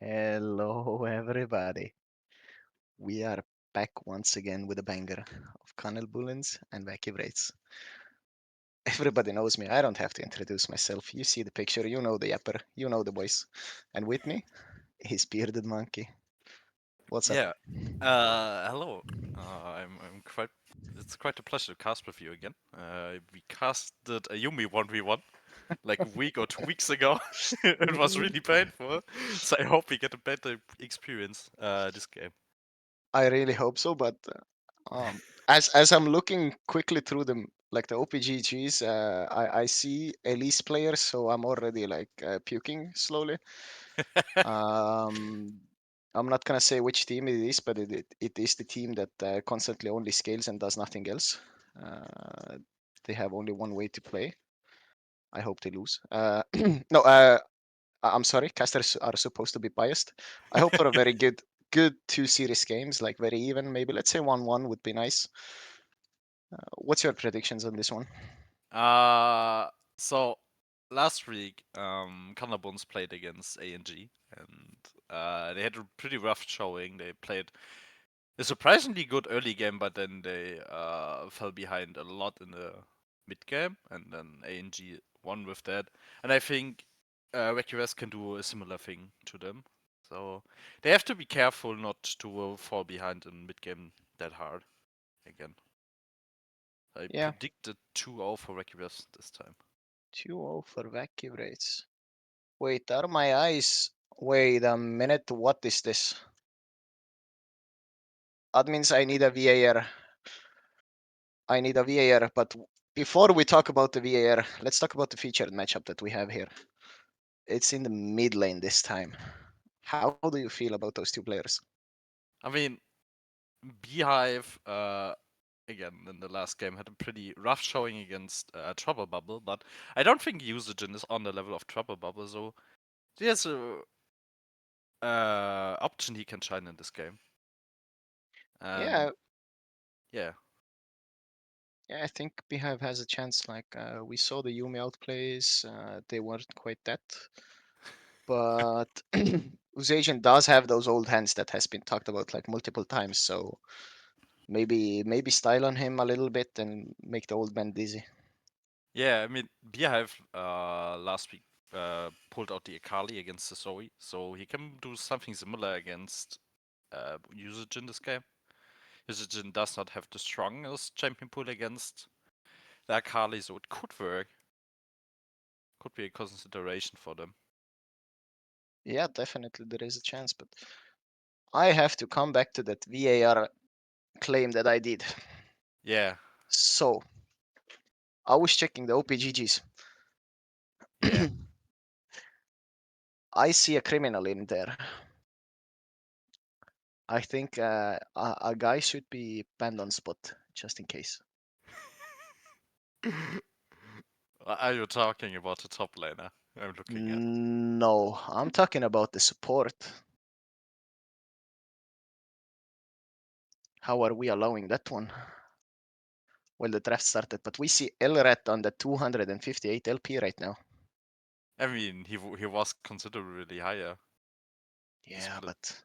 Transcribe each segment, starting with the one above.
Hello, everybody. We are back once again with a banger of KanelBullens and Wacky Wraiths. Everybody knows me. I don't have to introduce myself. You see the picture, you know the yapper, you know the voice. And with me, his bearded monkey. What's up? Yeah. Hello. I'm quite. It's quite a pleasure to cast with you again. We casted a Yumi 1v1 like a week or 2 weeks ago. It was really painful, so I hope we get a better experience this game. I really hope so, but as I'm looking quickly through them, like the OPGGs, I see Elise players, so I'm already like puking slowly. Um, I'm not gonna say which team it is, but it is the team that constantly only scales and does nothing else. Uh, they have only one way to play. I hope they lose. No, I'm sorry. Casters are supposed to be biased. I hope for a very good two series games, like very even. Maybe let's say 1-1 would be nice. What's your predictions on this one? uh, so last week, KanelBullens played against ANG, and they had a pretty rough showing. They played a surprisingly good early game, but then they fell behind a lot in the mid game, and then ANG won with that. And I think Wacky West can do a similar thing to them. So they have to be careful not to fall behind in mid game that hard again. I Yeah, predicted 2-0 for Wacky West this time. 2-0 for Wacky Rates. Wait, are my eyes? Wait a minute. What is this? That means I need a VAR. I need a VAR, but before we talk about the VAR, let's talk about the featured matchup that we have here. It's in the mid lane this time. How do you feel about those two players? I mean, Beehive again in the last game had a pretty rough showing against Trouble Bubble, but I don't think Usagen is on the level of Trouble Bubble, so there's a option he can shine in this game. And Yeah, yeah, yeah, I think Beehive has a chance. Like we saw the Yumi outplays, they weren't quite that, but Uzajan does have those old hands that has been talked about like multiple times. So maybe style on him a little bit and make the old man dizzy. yeah. I mean, Beehive last week pulled out the Akali against the Zoe, so he can do something similar against Usagen this game. Usagen does not have the strongest champion pool against the Akali, so it could work. Could be a consideration for them. Yeah, definitely there is a chance, but I have to come back to that VAR claim that I did. Yeah, So I was checking the OPGGs. yeah. I see a criminal in there. I think a guy should be banned on spot just in case. Are you talking about the top laner? I'm looking at. No, I'm talking about the support. How are we allowing that one? Well, the draft started, but we see Elrat on the 258 LP right now. I mean, he was considerably higher. He Yeah, split. but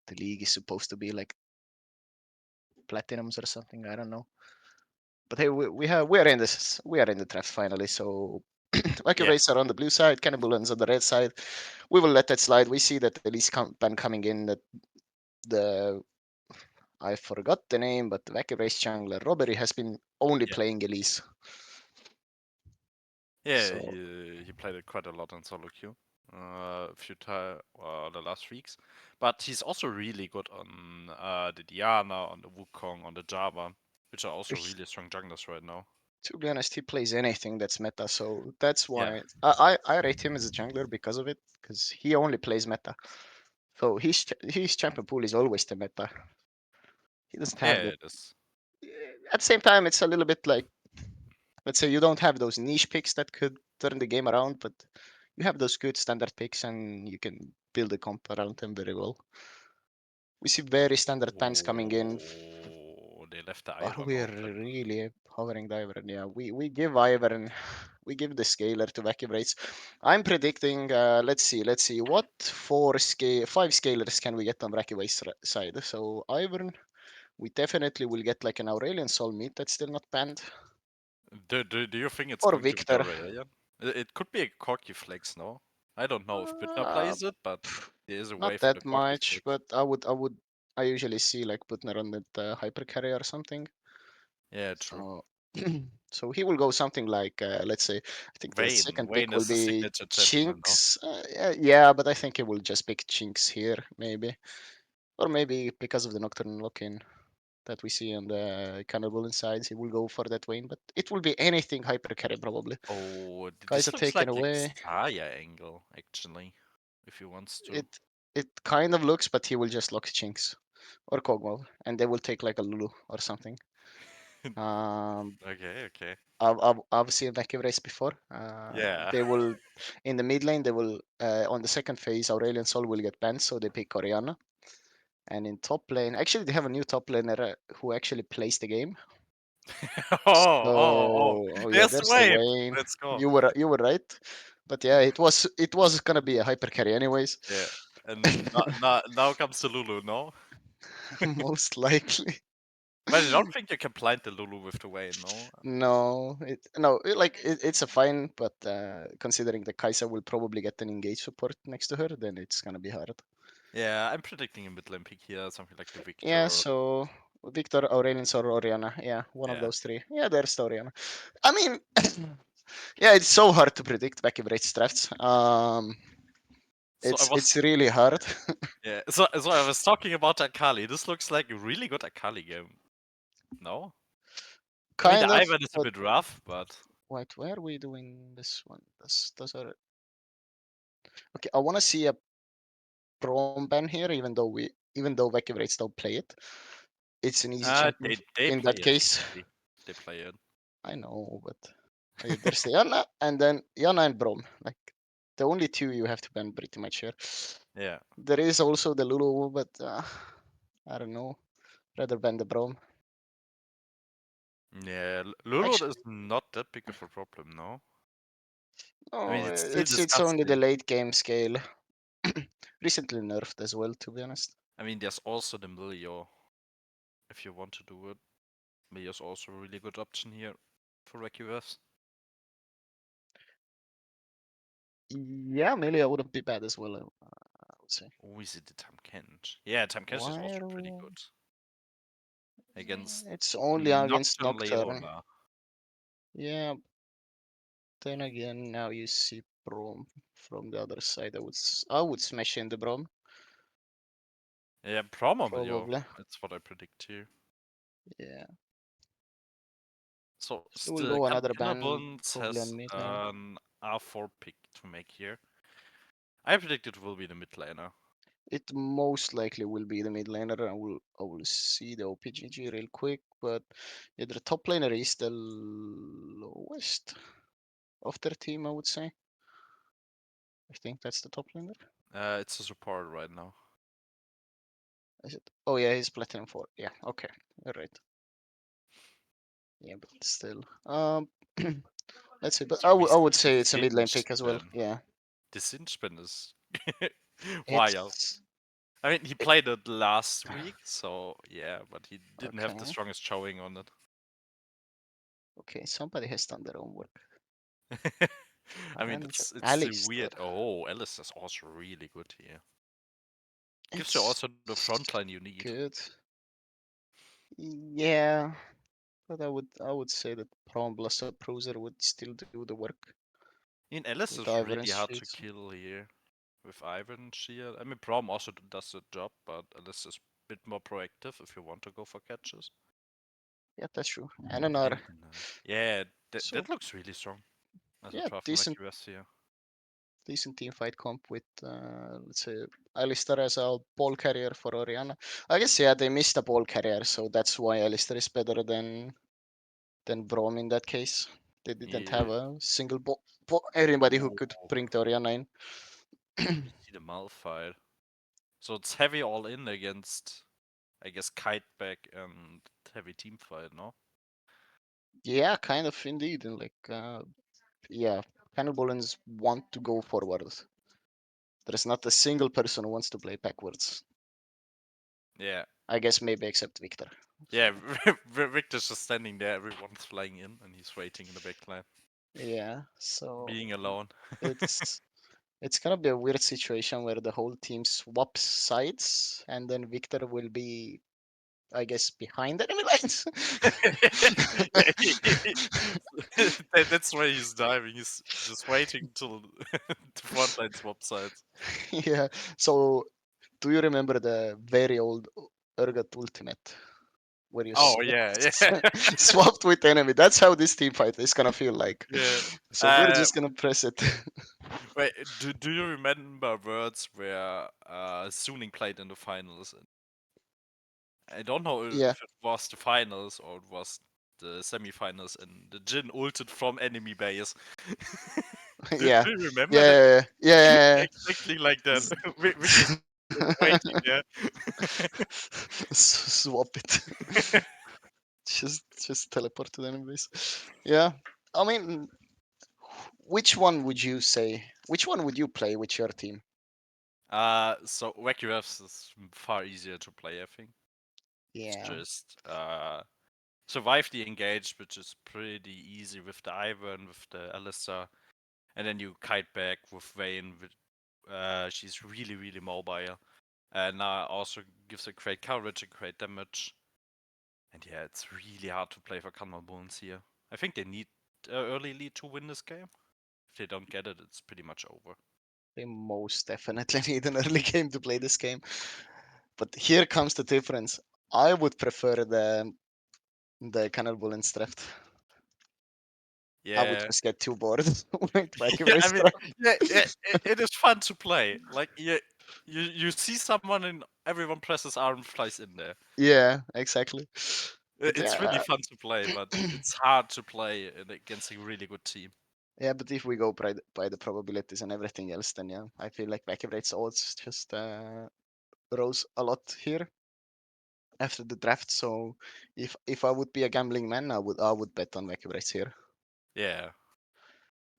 the league is supposed to be like platinums or something. I don't know. But hey, we are in the draft finally. So Wacky Yeah, Rays are on the blue side, KanelBullens on the red side. We will let that slide. We see that Elise ban coming in. That the I forgot the name, but the Wacky Race jungler Robbery has been only yeah, playing Elise. yeah. So He played it quite a lot on solo queue. A few times the last weeks, but he's also really good on the Diana, on the Wukong, on the Java, which are also he- really strong junglers right now. to be honest, he plays anything that's meta. So that's Yeah, why I rate him as a jungler because of it. Because he only plays meta. So his champion pool is always the meta. He doesn't yeah, have that. it is. At the same time, it's a little bit like, let's say you don't have those niche picks that could turn the game around, but you have those good standard picks and you can build a comp around them very well. We see very standard pans coming in. Oh, they left the Are Ivern we open. really hovering the Ivern? Yeah, we give Ivern. we give the scaler to Wacky Wraiths. I'm predicting. Let's see. What five scalers can we get on Wacky Wraiths side? So Ivern, we definitely will get like an Aurelian Soul Meat that's still not banned, Do you think it's or going to be the Victor. Aurelion? It could be a Corky Flex, no? I don't know if Bitner Uh, plays it, but there is a way Not for the that Corky much, Flex. but I usually see like Putner on that hyper carry or something. Yeah, true. So, so he will go something like, let's say, I think the Vayne. second pick Vayne will is the be signature champion, no? Chinks. Yeah, but I think he will just pick Chinks here, maybe, or maybe because of the Nocturne lock-in that we see on the KanelBullens sides, he will go for that Vayne. But it will be anything hyper carry probably. Oh, Guys this are looks taken like away. Xayah angle, actually, if he wants to. It kind of looks, but he will just lock Chinks or Kog'Maw, and they will take like a Lulu or something. Um, Okay, okay. I've seen Vacuum race before. Yeah. They will in the mid lane. They will on the second phase. Aurelion Sol will get banned, so they pick Orianna. And in top lane, actually, they have a new top laner who actually plays the game. Oh, So oh, oh. yeah, There's there's the Wave. Vayne. Let's go. You were right, but yeah, it was gonna be a hyper carry anyways. Yeah. And now comes the Lulu, no? Most likely. But I don't think you can blind the Lulu with the Wayne, no? It's a fine, but considering the Kai'Sa will probably get an engage support next to her, then it's gonna be hard. Yeah, I'm predicting a mid lane pick here, something like the Yeah, Victor. so Victor, Aurelians, or Oriana. Yeah, one of Yeah. those three. Yeah, there's the Oriana. I mean, yeah, it's so hard to predict back in rates drafts. So I It's was really hard. yeah. So I was talking about Akali. This looks like a really good Akali game. No? I mean the Kind of, Ivan is a but bit rough, but wait, where are we doing this one? Does our okay? I want to see a prom ban here, even though Vacuum rates don't play it. It's an easy champion they in play that it case. actually. They play it. I know, but there's the Yana and then Yana and Brom. Like the only two you have to ban pretty much here. Yeah. There is also the Lulu, but I don't know. Rather ban the Brom. Yeah. Lulu is Actually, not that big of a problem, no? I mean no, it's still it's only the disgusting. late game scale. Recently nerfed as well, to be honest. I mean there's also the Milio if you want to do it. Milio's also a really good option here for RegUS. Yeah, Melia wouldn't be bad as well, I would say. Oh, is it the Tamkench? Yeah, Tamkench is Why also are pretty we? good against It's only against Nocturne Nocturne. Leona. Yeah, then again, now you see Brom from the other side. I would smash in the Brom, Yeah, Promomilio. probably. That's what I predict here. Yeah. So So we'll still, go another ban, KanelBullens probably has on mid lane. an R4 pick to make here. I predict it will be the mid laner. It most likely will be the mid laner. I will see the OPGG real quick, but yeah, the top laner is the lowest of their team, I would say. I think that's the top laner. It's a support right now. Is it? Oh yeah, he's platinum 4. Yeah, okay, you're right. Yeah, but still, let's see. But So we I see would the say it's a mid lane Sinch pick as well. spin. Yeah, The Sinch spin is wild. it's I mean, he played it last week, so yeah, but he didn't have the okay. strongest showing on it. Okay, somebody has done their own work. I mean, Let me check. it's a Alistair. weird. Oh, Alice is also really good here. Gives you It's also the front line you need. good. Yeah, but I would say that Prom plus a Bruiser would still do the work I mean, Alice with is Ivor and really hard to Shields. kill here with Ivan Shield. I mean, Prom also does the job, but Alice is a bit more proactive if you want to go for catches. Yeah, that's true. I NNR. mean, yeah, So that looks really strong as a yeah, draft from like decent US here. decent team fight comp with let's say Alistair as a ball carrier for Oriana. I guess yeah, they missed a ball carrier, so that's why Alistair is better than Brom in that case. They didn't Yeah. have a single anybody who Oh, could bring the Oriana in. you see the Malphite. So it's heavy all in against, I guess, Kiteback and heavy team fight, no? Yeah, kind of indeed. And like yeah, KanelBullens want to go forward. There's not a single person who wants to play backwards. Yeah. I guess maybe except Victor. Yeah, So Victor's just standing there, everyone's flying in, and he's waiting in the backline, yeah, so being alone. it's it's gonna be a weird situation where the whole team swaps sides, and then Victor will be, I guess, behind enemy lines. That's why he's diving. He's just waiting till the front line swap sides. Yeah. So, do you remember the very old Urgot Ultimate where you Oh yeah, yeah, swapped with enemy? That's how this team fight is gonna feel like. yeah. So we're just gonna press it. Wait, do you remember words where Suning played in the finals? I don't know Yeah. if it was the finals or it was the semifinals, and the Jin ulted from enemy base. Yeah. Do you remember that? Yeah. Yeah. Exactly like that. Victor's just waiting there. Swap it. Just teleport to the enemy base. Yeah. I mean, which one would you say? Which one would you play with your team? So Wacky Wraiths is far easier to play, I think. It's Yeah. just survive the engage, which is pretty easy with the Ivern, with the Alistair, and then you kite back with Vayne. She's really, really mobile, and also gives a great coverage and great damage. And yeah, it's really hard to play for KanelBullens here. I think they need early lead to win this game. If they don't get it, it's pretty much over. They most definitely need an early game to play this game. But here comes the difference. I would prefer the KanelBullens draft. I would Yeah, just get too bored with Wacky yeah. I Race mean, draft. yeah, it is fun to play. Like you see someone and everyone presses R and flies in there. Yeah, exactly. But It's really yeah, fun to play, but it's hard to play against a really good team. yeah. But if we go by the probabilities and everything else, then yeah, I feel like Wacky Race odds just rose a lot here after the draft. So if I would be a gambling man, I would bet on Wacky Race here. Yeah,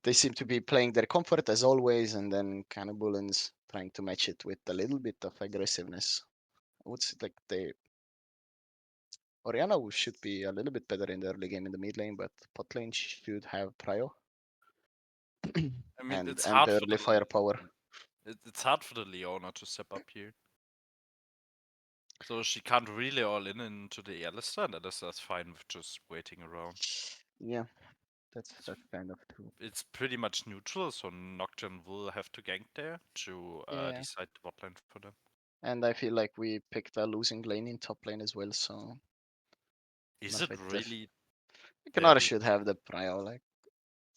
They seem to be playing their comfort as always, and then KanelBullens trying to match it with a little bit of aggressiveness. I would say like Oriana should be a little bit better in the early game in the mid lane, but pot lane should have prio I mean and the early firepower. it's hard for the Leona to step up here. So she can't really all in into the Alistair, and Alistair's fine with just waiting around. Yeah, that's kind of true. It's pretty much neutral, so Nocturne will have to gank there to Yeah, decide the bot lane for them. and I feel like we picked a losing lane in top lane as well, so Is it Malphite really that Canara easy? should have the prio. Like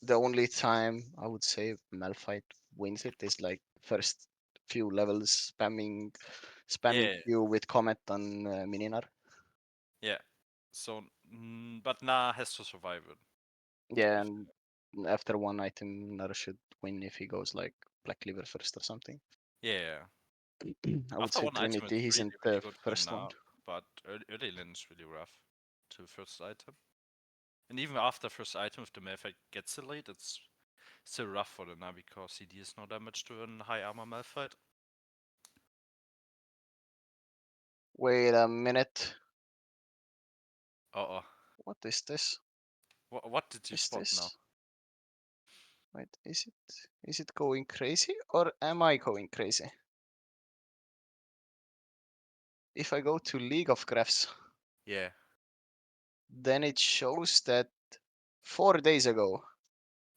the only time I would say Malphite wins it is like first few levels spamming Yeah, you with Comet on Mininar. yeah. So, but Na has to survive it. To Yeah, be and after one item, Nar should win if he goes like Black Cleaver first or something. yeah. I would After say one item, Trinity it's really, isn't really the good for first one. Na, but early lane is really rough to first item. And even after first item, if the Malphite gets the lead, it's still rough for the Na because he deals no damage to a high armor Malphite. Wait a minute. Uh oh. What is this? What did you Is spot now? this? Wait, is it going crazy or am I going crazy? If I go to League of Graphs, Yeah, then it shows that 4 days ago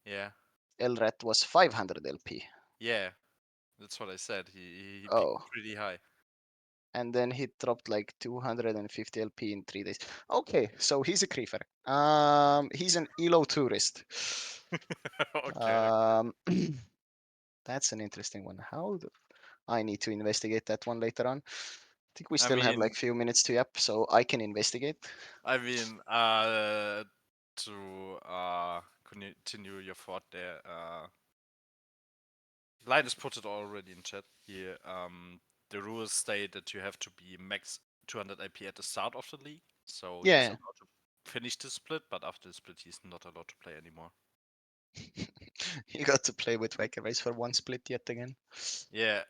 yeah, Elrat was 500 LP. yeah. That's what I said. He peaked Oh, pretty high. and then he dropped like 250 LP in 3 days. Okay, so he's a creeper. He's an elo tourist. Okay. Um, that's an interesting one. I need to investigate that one later on. I think we I still have like mean, few minutes to up, so I can investigate. I mean, to continue your thought there. Linus put it already in chat here. The rules state that you have to be max 200 IP at the start of the league, so he's Yeah, allowed to finish the split, but after the split, he's not allowed to play anymore. You got to play with Wacky Wraiths for one split yet again. Yeah.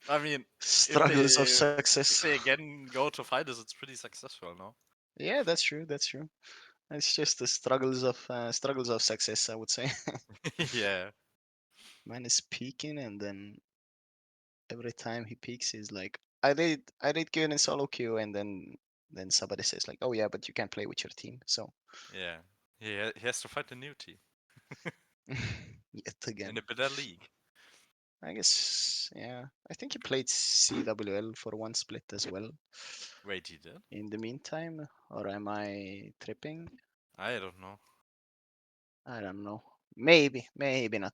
I mean, if Struggles of they if success. they again go to finals, it's pretty successful, no? Yeah, that's true. That's true. It's just the struggles of success, I would say. Yeah. Man is peaking, and then every time he peaks, he's like, I did good in solo queue, and then somebody says like, oh yeah, but you can't play with your team, so Yeah. He has to find a new team yet in again. a better league. I guess, yeah. I think he played CWL for one split as well. Wait, he did? In the meantime, or am I tripping? I don't know. I don't know. Maybe not.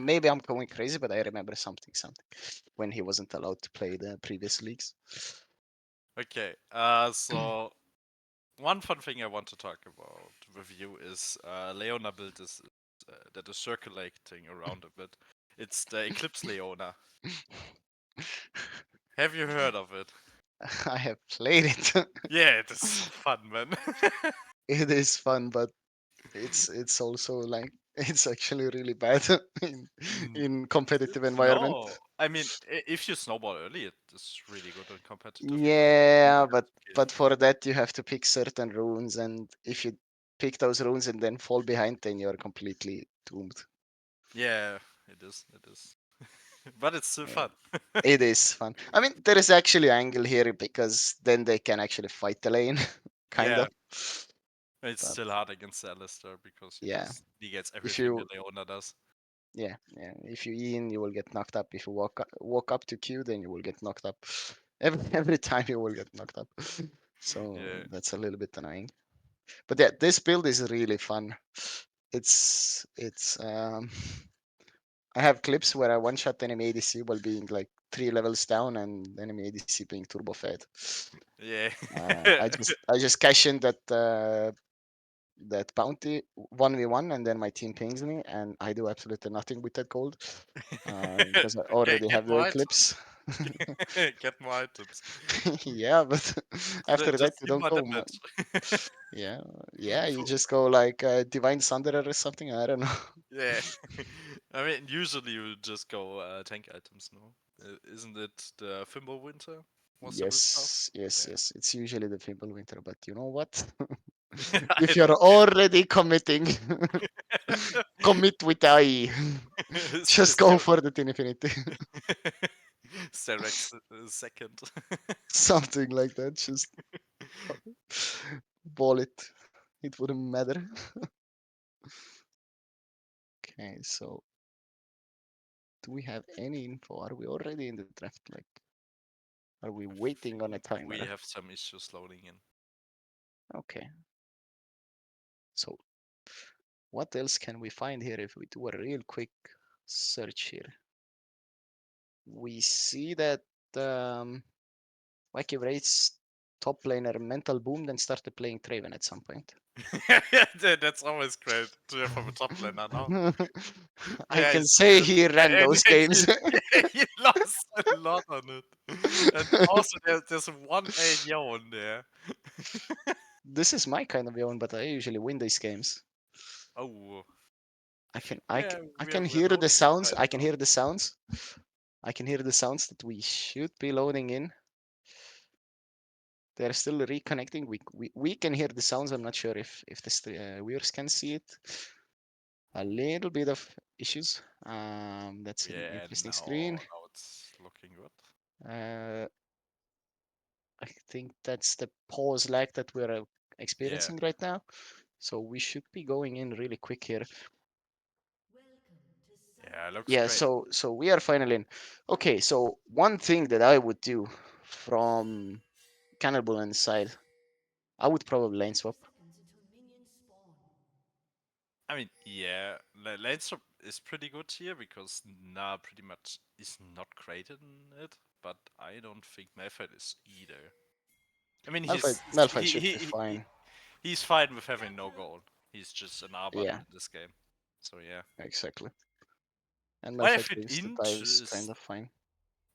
Maybe I'm going crazy, but I remember something when he wasn't allowed to play the previous leagues. Okay. So one fun thing I want to talk about with you is Leona build is that is circulating around a bit. It's the Eclipse Leona. Have you heard of it? I have played it. Yeah, it is so fun, man. It is fun, but it's also like it's actually really bad Mm, in competitive environment. no, I mean, if you snowball early, it is really good and competitive because you Yeah, have but to kill. but for that you have to pick certain runes, and if you pick those runes and then fall behind, then you're completely doomed. Yeah, it is. It is. But it's still Yeah. fun. It is fun. I mean, there is actually angle here because then they can actually fight the lane, kind Yeah, of. it's But still hard against Alistair because he yeah, just negates if everything you that Leona does. yeah, if you E in, you will get knocked up. If you walk up to Q, then you will get knocked up. Every time you will get knocked up. So Yeah. that's a little bit annoying. But yeah, this build is really fun. It's I have clips where I one shot enemy ADC while being like 3 levels down and enemy ADC being turbo fed. Yeah. I just cash in that bounty 1v1 and then my team pings me and I do absolutely nothing with that gold because I already Get have the more eclipse. items. Get more items. Yeah, but after that Just you deal don't more go. damage. Yeah, yeah, you Fu- just go like Divine Sunderer or something. I don't know. Yeah. I mean, usually you just go tank items, no? Isn't it the Fimble Winter? Was the build stuff? Yes, yes, Yeah. yes. It's usually the Fimble Winter, but you know what? I If you're don't already committing, commit with IE. Just go Ser- for the Infinity. Serex second. Something like that. Just ball it. It wouldn't matter. Okay, so do we have any info? Are we already in the draft? Like, are we I waiting on a think we timer? have some issues loading in. Okay, so what else can we find here if we do a real quick search here? We see that Wacky Wraiths top laner mental boomed and started playing Traven at some point. That's always great to hear from a top laner now. I Yeah, I can see say that. he ran And those games. he lost a lot on it. And also, there's one AO in there. This is my kind of yawn, but I usually win these games. Oh, I I can think I can, I we are can we're hear the loading in sounds. right I can now. hear the sounds. I can hear the sounds that we should be loading in. They're still reconnecting. We can hear the sounds. I'm not sure if the viewers can see it. A little bit of issues. That's an Yeah, interesting screen. now it's looking good. Uh, I think that's the pause lag that we're Yeah, experiencing right now. So we should be going in really quick here. yeah, it looks Yeah, great. so we are finally in. Okay, so one thing that I would do from KanelBullens side, I would probably lane swap. I mean, yeah, lane swap is pretty good here because Na pretty much is not great in it, but I don't think Malphite is either. I mean, Malphite should be fine. he's fine with having no goal. He's just an R button Yeah, in this game. So yeah. exactly. And What I Malphite find brings the dives kind interest, of fine.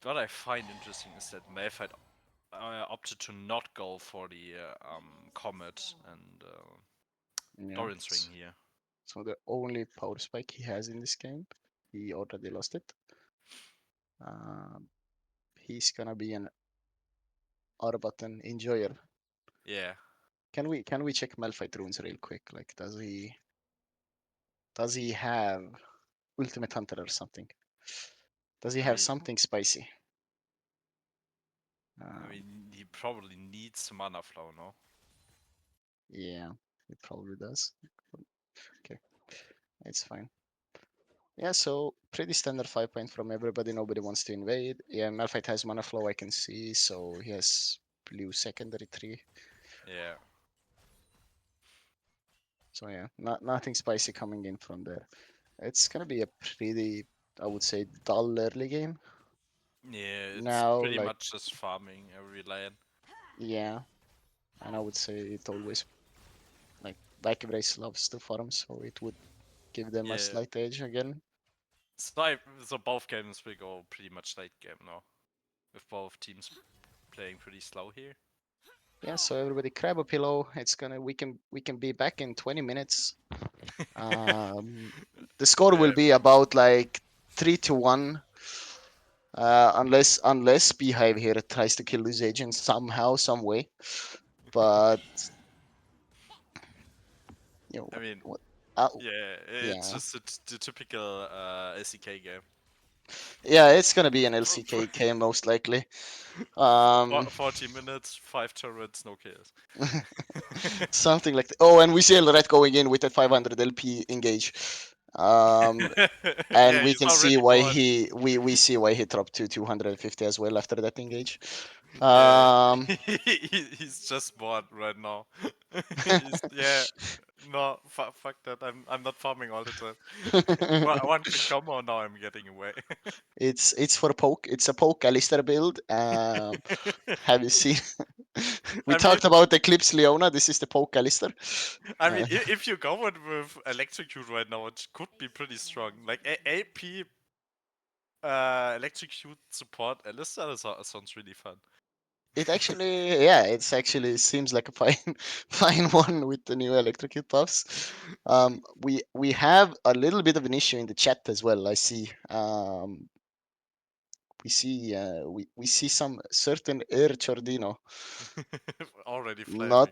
what I find interesting is that Malphite opted to not go for the Comet and Yeah, Doran's ring here. So the only power spike he has in this game, he already lost it. Um, he's gonna be an R button enjoyer. Yeah. Can we check Malphite runes real quick? Like, does he have Ultimate Hunter or something? Does he I have mean, something spicy? I Um, mean, he probably needs mana flow, no? yeah, he probably does. Okay, it's fine. Yeah, so pretty standard 5 point from everybody. Nobody wants to invade. Yeah, Malphite has mana flow, I can see, so he has blue secondary tree. Yeah. So yeah, nothing spicy coming in from there. It's gonna be a pretty, I would say, dull early game. Yeah, it's Now, pretty like, much just farming every lane. yeah, and I would say it always like Wraiths loves to farm, so it would give them a Yeah. slight edge again. So both games will go pretty much late game now, with both teams playing pretty slow here. Yeah, so everybody grab a pillow. We can be back in 20 minutes. Um, the score will Yeah. be about like 3-1, unless Beehive here tries to kill this agent somehow, some way. But you know I mean, what? Uh, yeah, it's yeah, just the typical SEK game. yeah, it's gonna be an For- for- LCK most likely. 40 minutes, 5 turrets, no kills. Something like that. Oh, and we see Red going in with a 500 LP engage. Um, and Yeah, we he's can see already why bored. we see why he dropped to 250 as well after that engage. Yeah, Um, he's just bored right now. Yeah, no, fuck that. I'm not farming all the time. One quick combo, now I'm getting away. it's for poke. It's a poke Alistair build. Have you seen? We I mean, talked about Eclipse Leona. This is the poke Alistair. if you go with electrocute right now, it could be pretty strong. Like AP electrocute support Alistair sounds really fun. It actually, yeah, it's actually seems like a fine, fine one with the new electrocute buffs. We have a little bit of an issue in the chat as well. I see. We see some certain Air Chordino Already not flaming.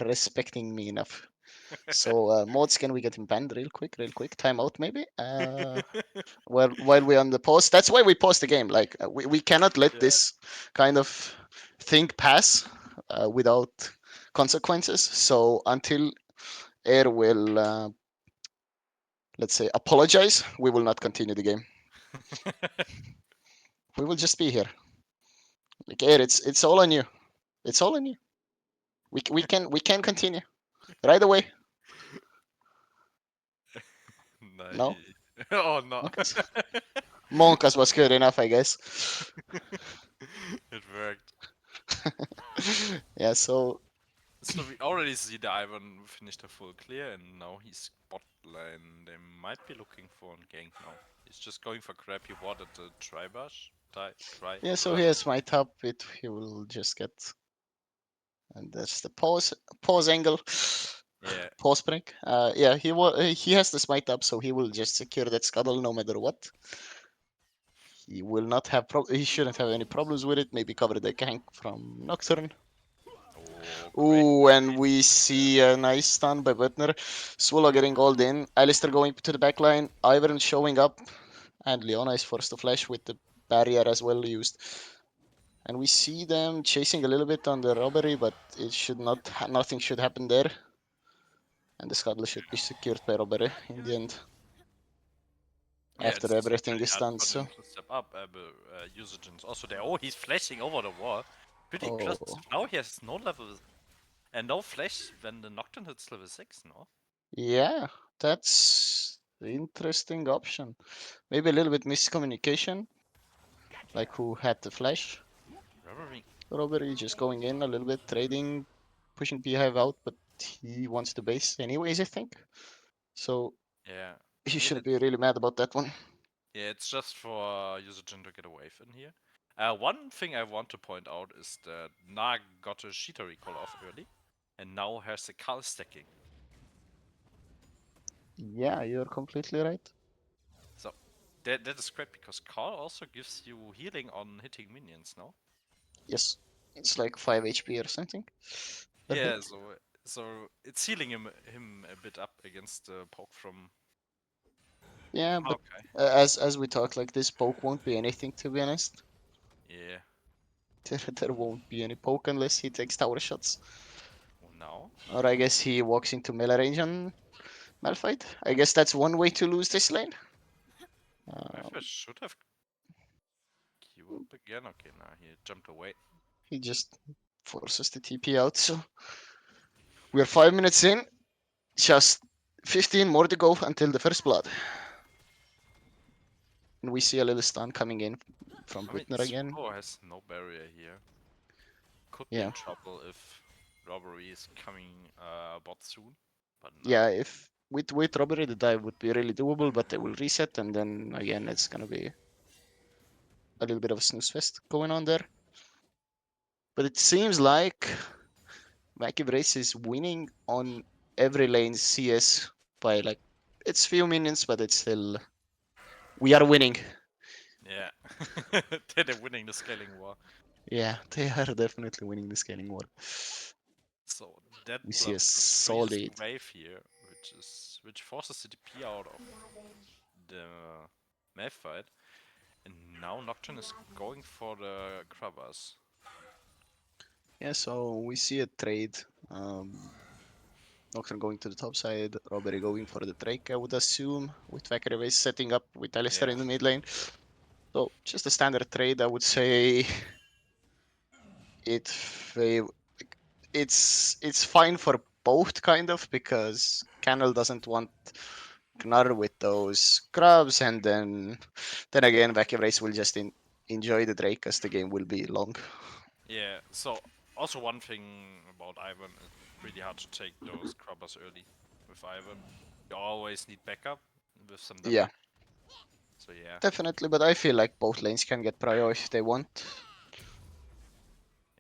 respecting me enough. So mods, can we get him banned real quick? Timeout maybe. While we're on the pause, that's why we pause the game. Like we cannot let Yeah. this kind of thing pass without consequences. So until Air will, let's say, apologize, we will not continue the game. We will just be here. Like Air, it's all on you. It's all on you. We can continue right away. No, No, oh no. Monkas. Monkas was good enough, I guess. It worked. Yeah. So So we already see the Ivan finished a full clear, and now he's bot lane. They might be looking for a gank now. He's just going for crap. He wanted the try try yeah. So brush. here's my top. He will just get, and that's the pause angle. Yeah, Pause break. Yeah, he has the smite up, so he will just secure that scuttle no matter what. He will not have he shouldn't have any problems with it. Maybe cover the gank from Nocturne. oh, great. Ooh, and we see a nice stun by Butner. Swallow getting called in. Alistair going to the back line. Ivern showing up. And Leona is forced to flash with the barrier as well used. And we see them chasing a little bit on the robbery, but it should not, nothing should happen there. And the scuttle should be secured by robbery in the end. Yeah, After it's everything pretty is hard done, for them so. to step up. Usage is also there. Oh, he's flashing over the wall. Pretty Oh, impressive. Now he has no level and no flash when the Nocturne hits level 6, no? yeah, that's the interesting option. Maybe a little bit miscommunication, like who had the flash. Reverie. Robbery just going in a little bit, trading, pushing Beehive out, but he wants to base anyways, I think. So Yeah. he I mean, shouldn't be really mad about that one. yeah, it's just for Usajin to get a wave in here. One thing I want to point out is that Nag got a Sheeta recall off early, and now has a Cull stacking. Yeah, you're completely right. So that is great because Carl also gives you healing on hitting minions, no? Yes, it's like 5 HP or something per Yeah, hit. so it's healing him a bit up against the poke from Yeah, but Okay. as we talk, like this poke won't be anything to be honest. Yeah. There won't be any poke unless he takes tower shots. Oh, now? Or I guess he walks into melee range on Malphite. I guess that's one way to lose this lane. Maybe I Um, should have queue up again. Okay, now he jumped away. he just forces the TP out. So we're 5 minutes in. Just 15 more to go until the first blood. And we see a little stun coming in from I mean, Butner again. Solo has no barrier here. Could be in Yeah, trouble if robbery is coming bot soon. But yeah. now, If with robbery, the dive would be really doable, but they will reset, and then again, it's gonna be a little bit of a snooze fest going on there. But it seems like Wacky Wraiths is winning on every lane CS by like it's few minions, but it's still we are winning. yeah, they're winning the scaling war. Yeah, they are definitely winning the scaling war. So that We see blood a freezes the solid. wave here, which forces the DP out of the map fight. And now Nocturne is going for the Crubbers. Yeah, so we see a trade. Nocturne going to the top side, Robbery going for the Drake, I would assume, with Wacky Wraiths setting up with Alistair Yeah, in the mid lane. So just a standard trade, I would say. It fav- it's fine for both kind of because Canel doesn't want Gnar with those scrubs, and then again Vacuum Race will just enjoy the Drake as the game will be long. yeah. So also one thing about Ivan, it's really hard to take those Crubbers early with Ivan. You always need backup with some Yeah, damage. So yeah, definitely, but I feel like both lanes can get prio if they want.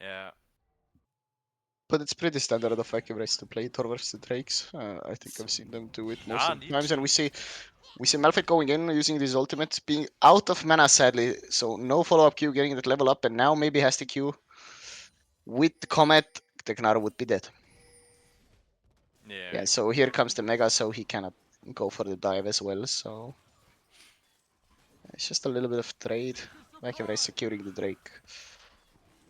yeah. But it's pretty standard of Vacuum Race to play towards the Drakes. I think So I've seen them do it most now I of the need times, and to. we see Malphite going in using these ultimates, being out of mana sadly, so no follow-up Q getting that level up, and now maybe has the Q. With the Comet, the Gnar would be dead. Yeah, Yeah, so here comes the Mega, so he cannot go for the dive as well, so it's just a little bit of trade. Vacuum Race securing the Drake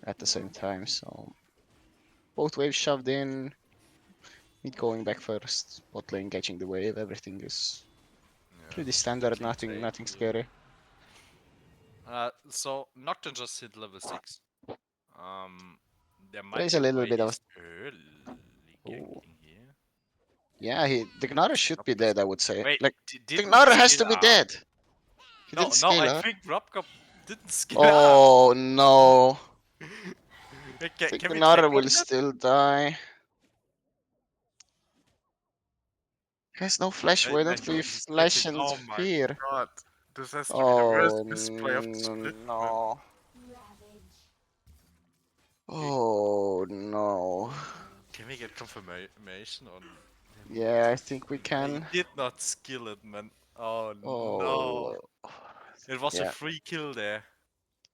at the same time, so both waves shoved in, mid going back first, bot lane catching the wave, everything is yeah. pretty Just a standard, clean nothing take nothing here. scary. So Nocturne just hit level 6. Um, there There might is be a a little bit of ways early oh, ganking here. yeah, the Gnar should Rob be is dead, I would say. Wait, Like the didn't Gnar has scale to be up. dead. He No, didn't no, scale I up. think Robcop didn't scale up. Oh no. Can, The can we take Gnar will on that? still die. He has no flash. Wait, Why no, don't we he's flash catching. and Oh my fear? god. This has to be the worst Oh misplay of the split, man. no. Oh no. Can we get confirmation on him? Yeah, I think we He can. did not skill it, man. Oh no. Oh It was a yeah. free kill there.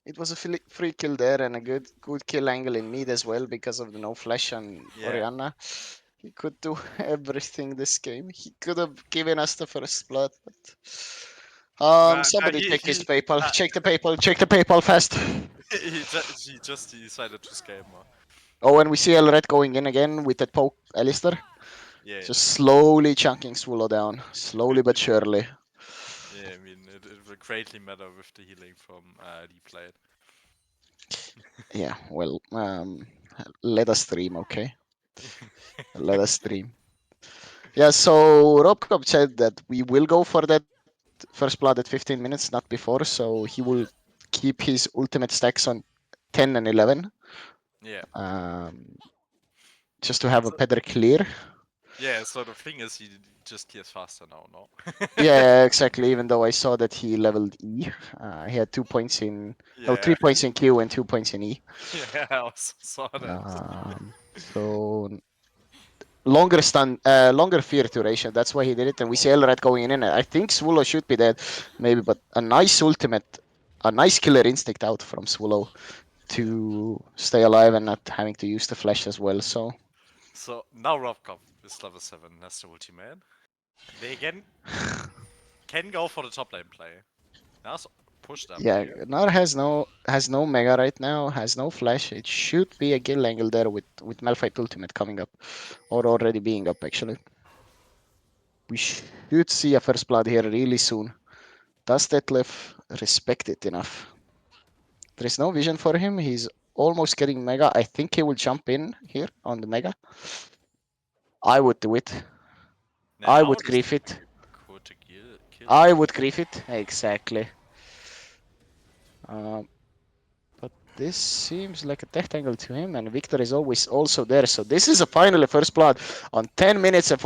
It was a free kill there and a good kill angle in mid as well because of the no flash on Yeah. Orianna. He could do everything this game. He could have given us the first blood, but No, somebody check his PayPal. Check the PayPal. Check the PayPal fast. he just decided to scam her. Oh, and we see Elred going in again with that poke, Alistair. Yeah. Just slowly chunking Swallow down, slowly but surely. Yeah, I mean, it will greatly matter with the healing from Replayed. Yeah, well, let us stream, okay? Let us stream. Yeah, so Robcop said that we will go for that first blood at 15 minutes, not before, so he will keep his ultimate stacks on 10 and 11, Yeah. um, just to have a So, better clear. yeah, so the thing is, he just clears faster now, no? Yeah, exactly. Even though I saw that he leveled E, he had 2 points in, no, Yeah. 3 points in Q and 2 points in E. Yeah, I also saw that. So longer stun, longer fear duration. That's why he did it. And we see Elred going in. I think Swallow should be dead, maybe, but a nice ultimate, a nice killer instinct out from Swallow Yeah. to stay alive and not having to use the flash as well. So So now Robcop is level 7, that's the ultimate. They again can go for the top lane play. Now's pushed up yeah, here. Nar has no mega right now, has no flash. It should be a kill angle there with Malphite ultimate coming up, or already being up actually. We should see a first blood here really soon. Does Detlef respect it enough? There is no vision for him. He's almost getting mega. I think he will jump in here on the mega. I would do it. Yeah, I now would it is grief it. good to kill I him. would grief it. Exactly. Um, but this seems like a death angle to him, and Victor is always also there. So this is a finally first blood on 10 minutes and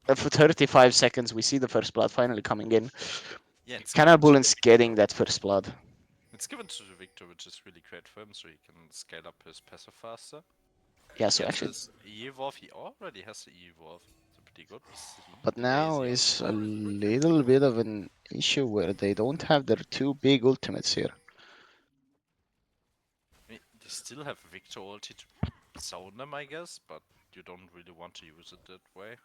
35 seconds. We see the first blood finally coming in. Yeah, it's given to the KanelBullens getting Victor. that first blood. It's given to the Victor, which is really great for him, so he can scale up his passive faster. Yeah, He so gets actually, his E evolve. He already has the E evolve. It's pretty good. We see but the now Daisy is ult. a little bit of an issue where they don't have their two big ultimates here. I mean, they still have Victor ulti to zone them, I guess, but you don't really want to use it that way.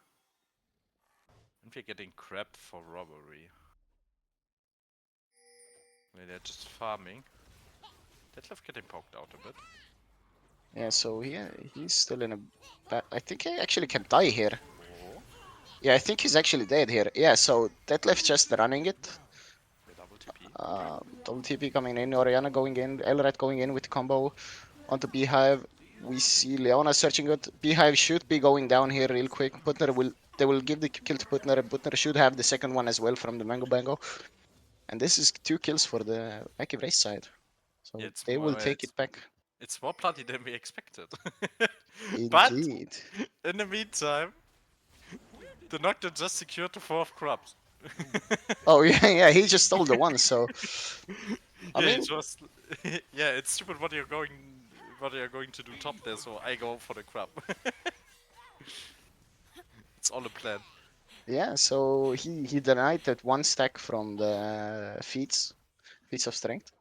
And we're getting crapped for robbery. They're just farming. Detlef getting poked out a bit. Yeah, so he's still in a bad. I think he actually can die here. Oh, Yeah, I think he's actually dead here. Yeah, so Detlef just running it. the double TP. Double TP coming in, Oriana going in, Elred going in with combo onto Beehive. We see Leona searching it. Beehive should be going down here real quick. Putner will they will give the kill to Putner. Putner should have the second one as well from the Mango Bango. And this is 2 kills for the Wacky Wraiths side. Yeah, So they will take it back. it's more bloody than we expected. But Indeed. in the meantime, the Nocturne just secured the fourth crops. Oh yeah, yeah. He just stole the one. So I Yeah, mean, it just yeah, it's stupid what you're going to do top there, so I go for the crab. It's all a plan. yeah. So he denied that one stack from the feats of strength.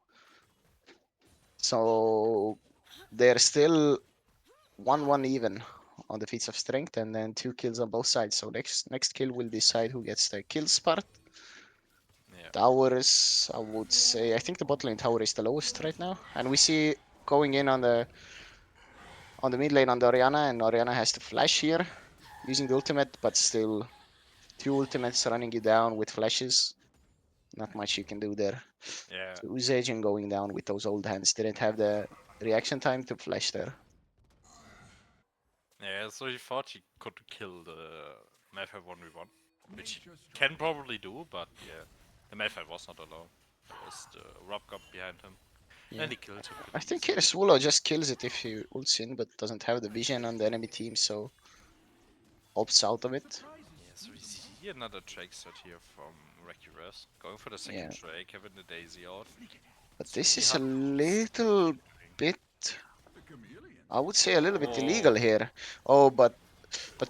So they're still 1-1 even on the feats of strength, and then 2 kills on both sides. So next kill will decide who gets the kills part. Yeah. Towers, I would say. I think the bot lane tower is the lowest right now, and we see going in on the mid lane on the Oriana, and Oriana has to flash here using the ultimate, but still 2 ultimates running you down with flashes. Not much you can do there. Yeah. So Uzajin going down with those old hands didn't have the reaction time to flash there. Yeah, so he thought he could kill the Malphite 1v1, which he can probably do, but yeah, the Malphite was not alone. There was the Robcop behind him, Yeah. and he killed him I pretty think here easily. Swallow just kills it if he ults in, but doesn't have the vision on the enemy team, so opts out of it. Yeah, so we see another Drake set here from Wraiths, going for the second Yeah, Drake, having the Daisy out. but So this is a behind little bit, I would say a little bit illegal Oh, here. Oh, but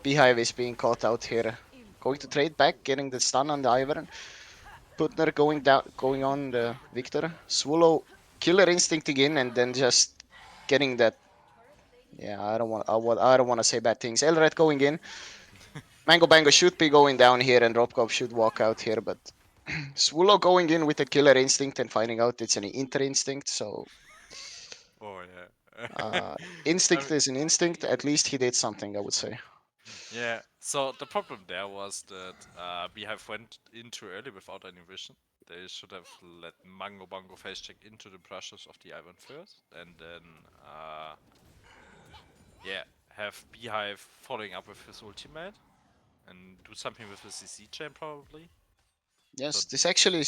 Beehive is being caught out here. Going to trade back, getting the stun on the Ivern. Putner going down, going on the Victor. Swallow killer instinct again, and then just getting that. Yeah, I don't want to say bad things. Elred going in. Mango Bango should be going down here, and Robkov should walk out here, but Swallow going in with a killer instinct and finding out it's an inter instinct. So oh yeah. I instinct mean, is an instinct. At least he did something, I would say. yeah. So the problem there was that Beehive went in too early without any vision. They should have let Mango Bongo face check into the brushes of the Ivan first, and then yeah, have Beehive following up with his ultimate and do something with his CC chain probably. So Yes, this actually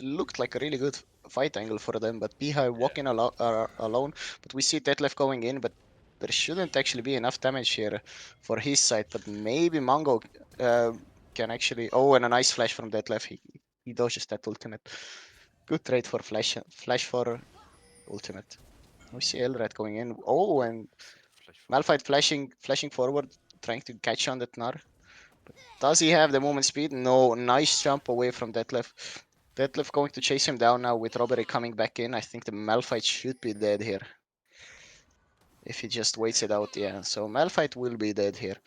looked like a really good fight angle for them, but Beehive yeah, walking alone. But we see Detlef going in, but there shouldn't actually be enough damage here for his side. But maybe Mango uh, can actually. Oh, and a nice flash from Detlef. He dodges that ultimate. Good trade for flash for ultimate. We see Elred going in. Oh, and flash forward. Malphite flashing forward. trying to catch on that Gnar. But does he have the movement speed? No. Nice jump away from Detlef. Detlef going to chase him down now with Robbery coming back in. I think the Malphite should be dead here. If he just waits it out, yeah. So Malphite will be dead here.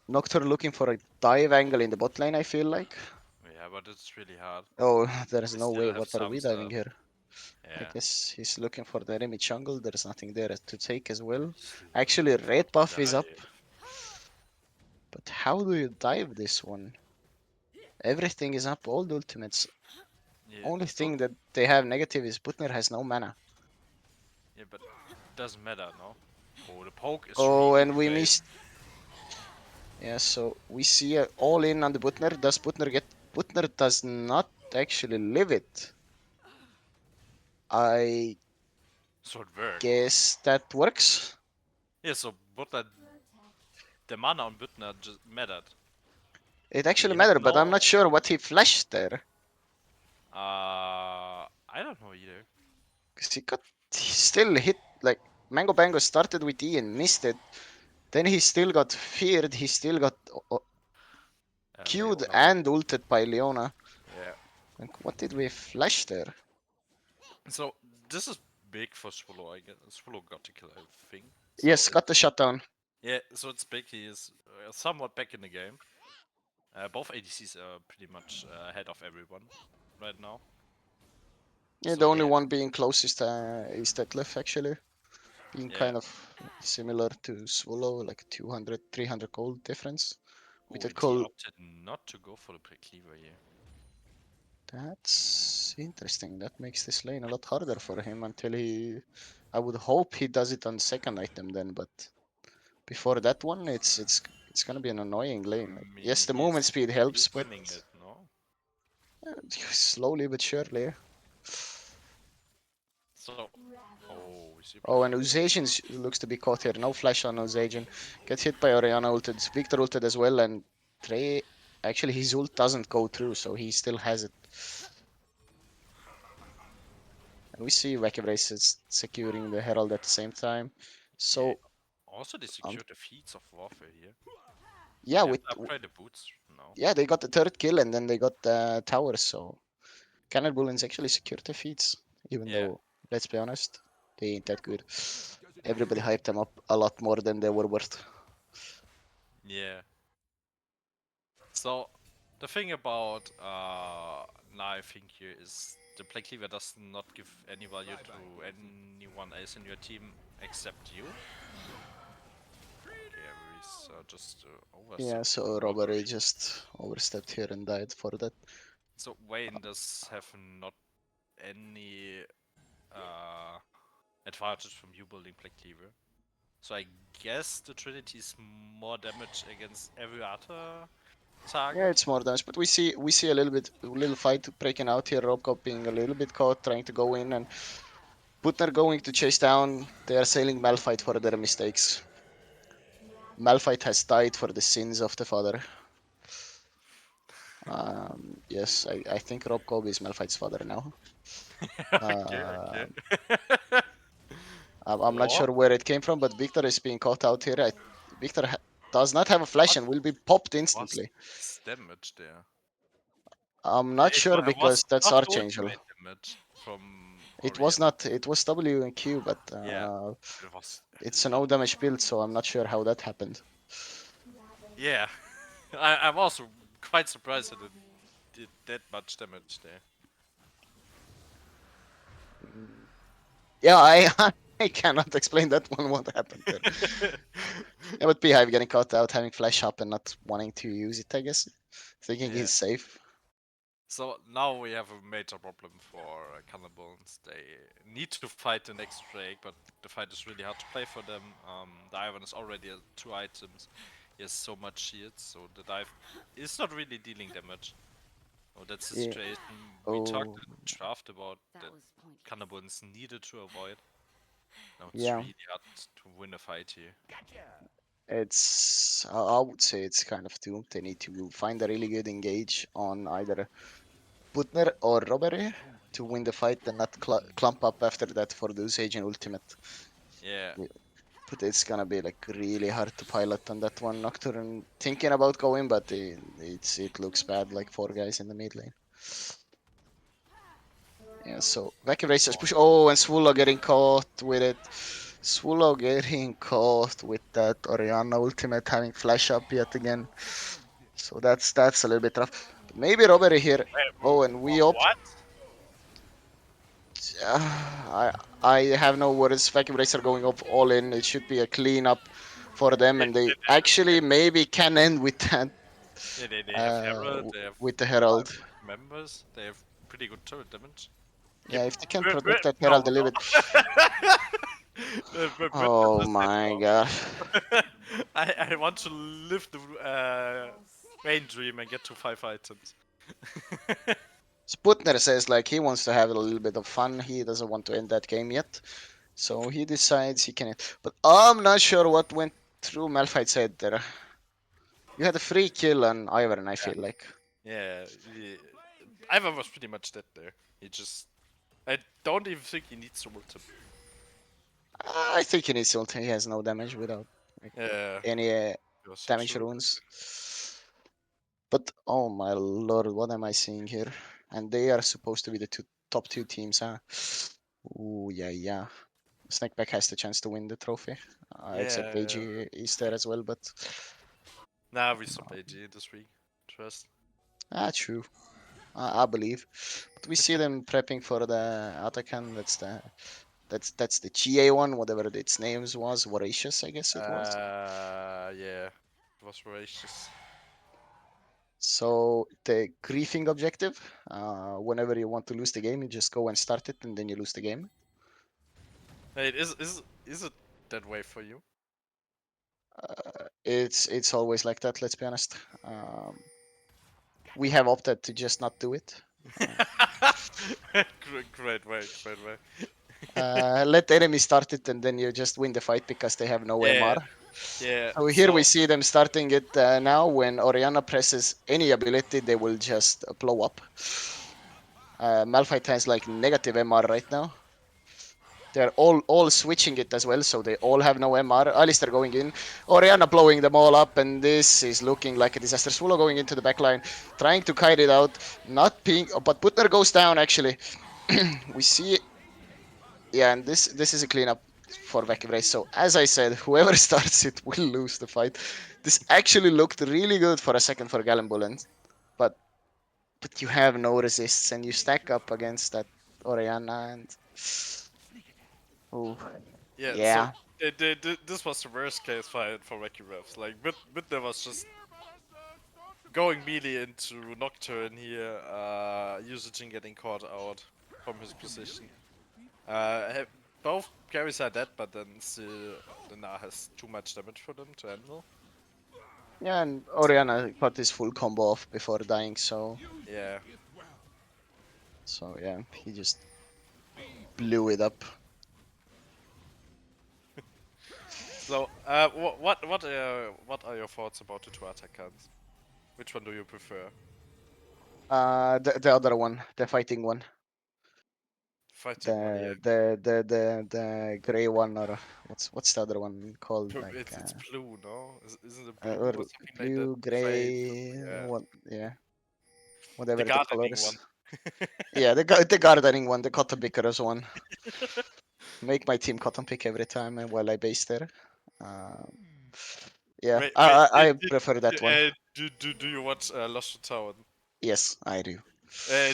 Nocturne looking for a dive angle in the bot lane, I feel like. Yeah, but it's really hard. Oh, there is They no still way. have What are some we diving stuff. here? I Yeah. guess he's looking for the enemy jungle. There's nothing there to take as well. Still Actually, looking for red buff is up. dive. But how do you dive this one? Everything is up, all the ultimates. Yeah, Only so thing that they have negative is Butner has no mana. yeah, but doesn't matter, no? Oh, the poke is Oh, really and we great. missed. Yeah, so we see all in on the Butner. Does Butner get... Butner does not actually live it. I So it worked. guess that works. Yeah, so Butler, the mana on Butler just mattered. It He actually had mattered, but I'm not no. sure what he flashed there. I don't know either. Because he still hit, like, Mango Bango started with E and missed it. Then he still got feared, he still got Q'd Leona. and ulted by Leona. Yeah. Like, what did we flash there? So this is big for Swallow, I guess. Swallow got to kill, I think. So Yes, got the shutdown. yeah, so it's big. He is somewhat back in the game. Both ADCs are pretty much ahead of everyone right now. Yeah, the So only yeah, one being closest is Detlef, actually. Being yeah. kind of similar to Swallow, like 200, 300 gold difference. With Oh, that and he call, opted not to go for the cleaver here. that's interesting. That makes this lane a lot harder for him until he... I would hope he does it on second item then, but before that one, it's gonna be an annoying lane. Like, I yes, mean, the movement speed helps, he's but winning it, no? slowly but surely. So, oh, super Oh, and fast. Uzagin looks to be caught here. No flash on Uzagin. Gets hit by Oriana ulted. Victor ulted as well, and Trey... Actually, his ult doesn't go through, so he still has it. And we see Wacky Wraiths securing the Herald at the same time. Yeah. So, Also, they um, secured the feats of warfare here. yeah, They have with... to upgrade the boots now. Yeah, they got the third kill, and then they got the towers, so... KanelBullens actually secured the feats, even Yeah. though, let's be honest, they ain't that good. Everybody hyped them up a lot more than they were worth. Yeah. So, the thing about now I think here is the play cleaver does not give any value to anyone else in your team except you. Okay, everybody's just Yeah, overstepped. so Robbery just overstepped here and died for that. So Wayne does have not any uh, advantage from you building Black Cleaver. So I guess the Trinity is more damage against every other target. Yeah, it's more damage, but we see a little fight breaking out here. Robcop being a little bit caught, trying to go in, and Putner going to chase down. They are sailing Malphite for their mistakes. Malphite has died for the sins of the father. Yes, I think Robcop is Malphite's father now. Okay, Uh, okay. I'm not Or sure where it came from, but Victor is being caught out here. Victor does not have a flash what and will be popped was instantly. this damage there? I'm not sure It was because that's not Archangel. ultimate damage from It was Oriana. not. It was W and Q, but Yeah, it was it's a a lot. no damage build, so I'm not sure how that happened. Yeah, I'm also quite surprised that it did that much damage there. Yeah, I I cannot explain that one. What happened there? Yeah, but Beehive getting caught out, having flash up and not wanting to use it. I guess thinking Yeah. he's safe. So now we have a major problem for KanelBullens. They need to fight the next Drake, but the fight is really hard to play for them. The Ivan is already at 2 items. He has so much shields, so the dive is not really dealing damage. Oh, that's the Yeah. situation we talked Oh, in the draft about That that was pointless. KanelBullens needed to avoid. Now it's yeah. really hard to win a fight here. It's I would say it's kind of doomed. They need to find a really good engage on either Putner or Robbery to win the fight and not clump up after that for the Usage and ultimate. Yeah. But it's gonna be like really hard to pilot on that one. Nocturne thinking about going, but it looks bad. Like 4 guys in the mid lane. Yeah, so Wacky Racers push. Oh, and Swallow getting caught with it. Swallow getting caught with that Orianna ultimate having flash up yet again. So that's a little bit rough. But maybe robbery here. Oh, and we opt. What? I have no words. Vacuum Racer going off all in. It should be a cleanup for them, and they actually maybe can end with that. Yeah, they have Herald, they have With the Herald. members, they have pretty good turret damage. Yeah, if they can Br- protect Br- that no, Herald a little bit. Britain Oh just said my no. god. I want to live the main dream and get to 5 items. Sputner says like he wants to have a little bit of fun. He doesn't want to end that game yet. So he decides he can. But I'm not sure what went through Malphite's head there. You had a free kill on Ivern, I feel like. Yeah, Ivan was pretty much dead there. He just. I don't even think he needs to ult him. I think he needs ult. He has no damage without like, Yeah, any he was so damage true. runes. But oh my lord, what am I seeing here? And they are supposed to be the top two teams, huh? Ooh, yeah. Snakeback has the chance to win the trophy. Except AG Yeah. is there as well, but Nah, we stop AG this week. Trust. true. I believe. But we see them prepping for the Atakan. That's the GA one, whatever its names was. Voracious, I guess it was. Yeah. It was voracious. So the griefing objective, whenever you want to lose the game, you just go and start it, and then you lose the game. Wait, is it that way for you? It's always like that. Let's be honest. We have opted to just not do it. Great way, great way. Let enemy start it, and then you just win the fight because they have no Yeah, MR. yeah. So here we So see them starting it now. When Orianna presses any ability, they will just blow up. Malphite has like negative MR right now. They're all switching it as well, so they all have no MR. Alistair going in, Orianna blowing them all up, and this is looking like a disaster. Swallow going into the backline, trying to kite it out, not being, but Putner goes down actually. We see, yeah, and this is a cleanup for Vacuum Race. So as I said, whoever starts it will lose the fight. This actually looked really good for a second for KanelBullens, but but you have no resists, and you stack up against that Orianna, and oh yeah, so yeah. this was the worst case fight for Wacky Refs. Like, there was just going melee into Nocturne here, usage getting caught out from his position. Both carries are dead, but then still the Na has too much damage for them to handle. Yeah, and Oriana got his full combo off before dying, Yeah. so yeah, he just blew it up. So, what are your thoughts about the two attackers? Which one do you prefer? The other one, the fighting one, Fighting one, yeah. the gray one, or what's the other one called? Like It's blue, no? Isn't it blue or or something like that? blue, Fade. gray, Yeah. what? Yeah, The whatever the gardening one. colors. Yeah, the gardening one, the cotton pickers one. Make my team cotton pick every time while I base there. Um, yeah, Wait, I prefer that one. do you watch Lost to Town? Yes, I do.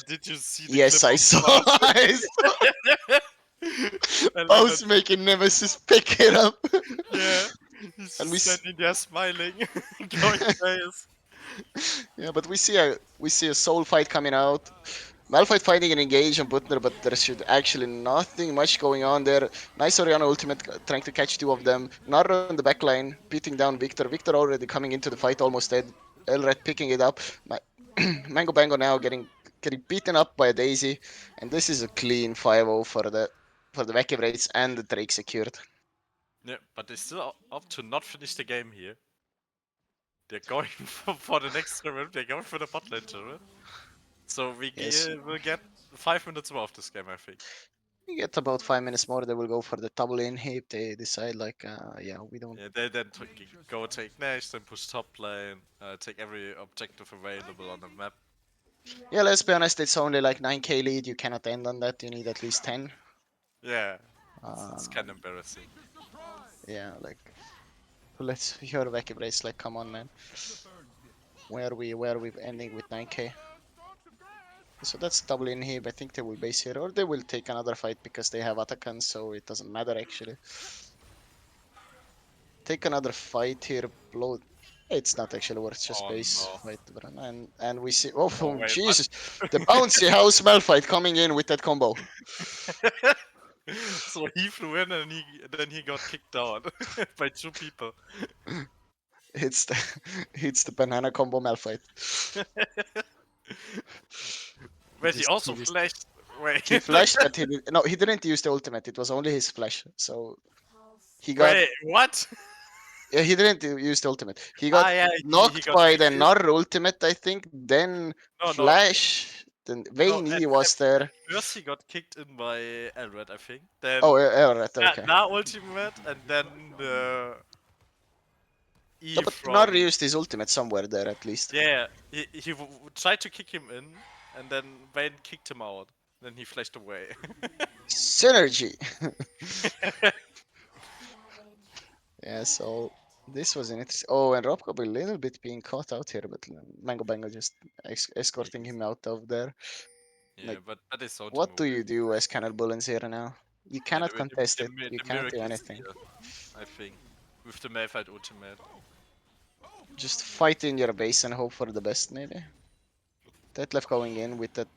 Did you see the clip Yes, I of saw. Buzz? I saw. I I like that. was making Nemesis pick it up. Yeah, he's And just standing there smiling, going crazy. yeah, but we see a soul fight coming out. Malphite fighting an engage on Butner, but there should actually nothing much going on there. Nice Oriana ultimate trying to catch two of them. Naru on the backline, beating down Victor. Victor already coming into the fight, almost dead. Elred picking it up. Mango Bango now getting beaten up by Daisy, and this is a clean 5-0 for the Wacky Wraiths and the Drake secured. Yeah, but they still opt to not finish the game here. They're going for the next turret. They're going for the bot lane turret. So Yes. will get 5 minutes more of this game, I think. We get about 5 minutes more. They will go for the double inhib. They decide like, yeah, we don't. Yeah, they then go take next and push top lane, take every objective available on the map. Yeah, let's be honest. It's only like 9k lead. You cannot end on that. You need at least 10. Yeah, it's Um, kind of embarrassing. yeah, like let's hear Wacky Brace. Like, come on, man. Where are we ending with 9k? So that's double inhib. I think they will base here, or they will take another fight because they have Atakan, so it doesn't matter actually. Take another fight here, blow. It's not actually worth just Oh base no. fight, bro. And we see. Oh, Oh wait, what? Jesus! The bouncy house Malphite coming in with that combo. So he flew in and then he got kicked out by two people. It's the it's the banana combo Malphite. He Wait, he just also he just flashed. Wait, he flashed, but he didn't use the ultimate. It was only his flash. So he got. wait, what? Yeah, he didn't use the ultimate. He got Ah, yeah, he knocked got by the kicked in. Nar ultimate, I think. Then No, no, flash. Then no. Vayne E was there. First he got kicked in by Elred, I think. Then Oh, yeah, alright, okay. now ultimate, and then the No, E but Nar from used his ultimate somewhere there at least. yeah. He tried to kick him in, and then Vayne kicked him out. Then he flashed away. Synergy. Yeah, so this was an interesting. Oh, and Robcob a little bit being caught out here, but Mango Bango just escorting him out of there. Yeah, Like, but they saw to what move. do you do as KanelBullens here now? You Yeah, cannot contest it. You the cannot do miracle is anything. here, I think, with the Malphite ultimate. Just fight in your base and hope for the best, maybe. Detlef going in with that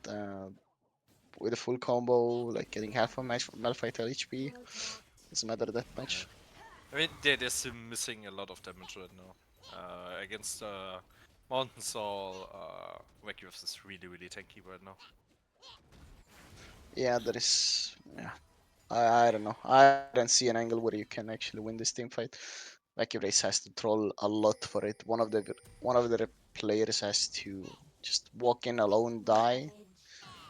with a full combo, like getting half a match Malphite HP. Doesn't matter that Yeah. much. I mean, they're still missing a lot of damage right now. Against Mountain Soul, Wacky is really, really tanky right now. Yeah, there is. Yeah, I don't know. I don't see an angle where you can actually win this team fight. Wacky Race has to troll a lot for it. One of the players has to just walk in alone, die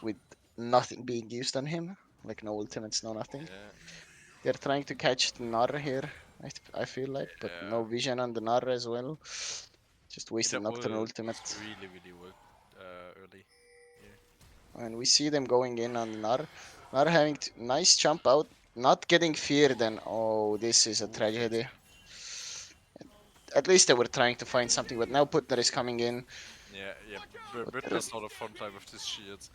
with nothing being used on him, like no ultimates, no nothing. Yeah, They're trying to catch the Nar here. I feel like, but yeah. no vision on the Nar as well. Just The wasted Nocturne ult was ultimate. really, really early. Yeah. And we see them going in on the Nar. Nar having nice jump out, not getting feared. And oh, this is a Ooh, face. tragedy. At least they were trying to find something, but now Putner is coming in. Yeah, yeah. Putner, Brittler's out of front line with his shields.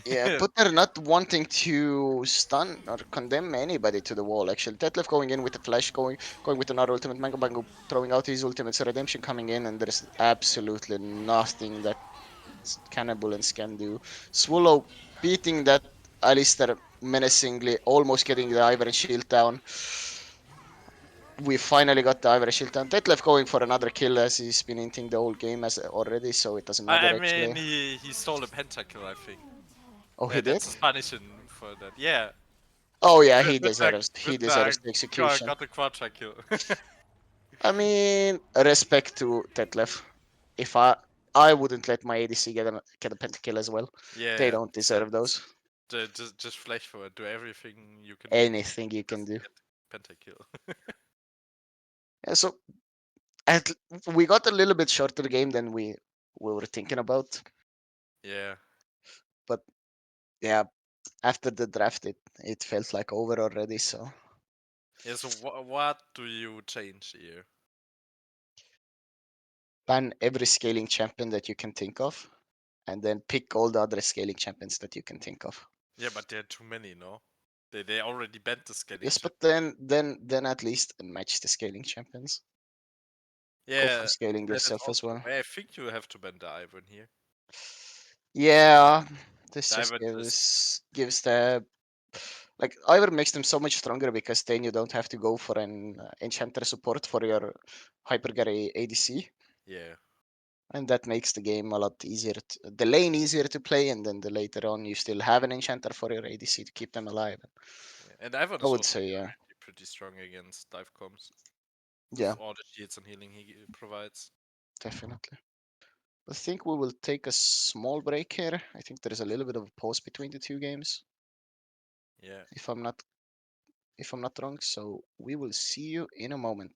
yeah, Putner not wanting to stun or condemn anybody to the wall. Actually, Detlef going in with the flash, going with another ultimate. Mango Bango throwing out his ultimates. Redemption coming in, and there's absolutely nothing that KanelBullens can do. Swallow beating that Alistair menacingly, almost getting the Ivory Shield down. We finally got the Ivory Shield down. Detlef going for another kill as he's been hinting the whole game as already, so it doesn't matter I mean, actually. he stole a pentakill, I think. Oh, he did? That's his punishment for that. Yeah, Oh yeah, he Brittler deserves the execution. got the quadra kill. I mean, respect to Detlef. If I wouldn't let my ADC get a pentakill as well. They Yeah, don't same. deserve those. Just flash for it. Do everything you can do. Anything you can Just do. get pentakill. Yeah, so at, we got a little bit shorter game than we were thinking about. Yeah. But yeah, after the draft, it felt like over already. So Yeah. So what do you change here? ban every scaling champion that you can think of, and then pick all the other scaling champions that you can think of. Yeah, but there are too many, no? They already banned the scaling Yes, chip. but then at least match the scaling champions. Go for Yeah, scaling that is yourself as also true. well. I think you have to ban the Ivan here. Yeah, this The just Ivan is gives the like Ivor makes them so much stronger because then you don't have to go for an enchanter support for your hypercarry ADC, yeah. and that makes the game a lot easier, the lane easier to play, and then the later on you still have an enchanter for your ADC to keep them alive. Yeah. And Ivan I is would also say yeah, pretty strong against dive comms with yeah, all the shields and healing he provides. definitely. I think we will take a small break here. I think there is a little bit of a pause between the two games. Yeah. if I'm not wrong. So we will see you in a moment.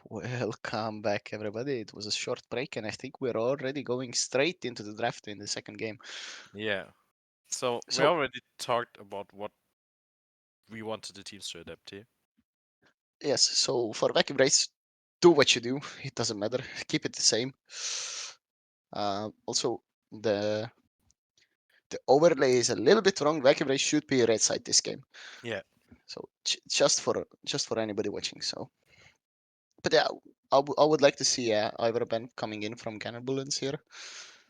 Welcome back, everybody. It was a short break, and I think we're already going straight into the draft in the second game. Yeah. So we So, already talked about what we wanted the teams to adapt to. yes, so for Wacky Wraiths, do what you do. It doesn't matter. Keep it the same. Also, the overlay is a little bit wrong. Wacky Wraiths should be red side this game. Yeah. So just for anybody watching. So, but yeah, I would like to see Ivor Ben coming in from KanelBullens here.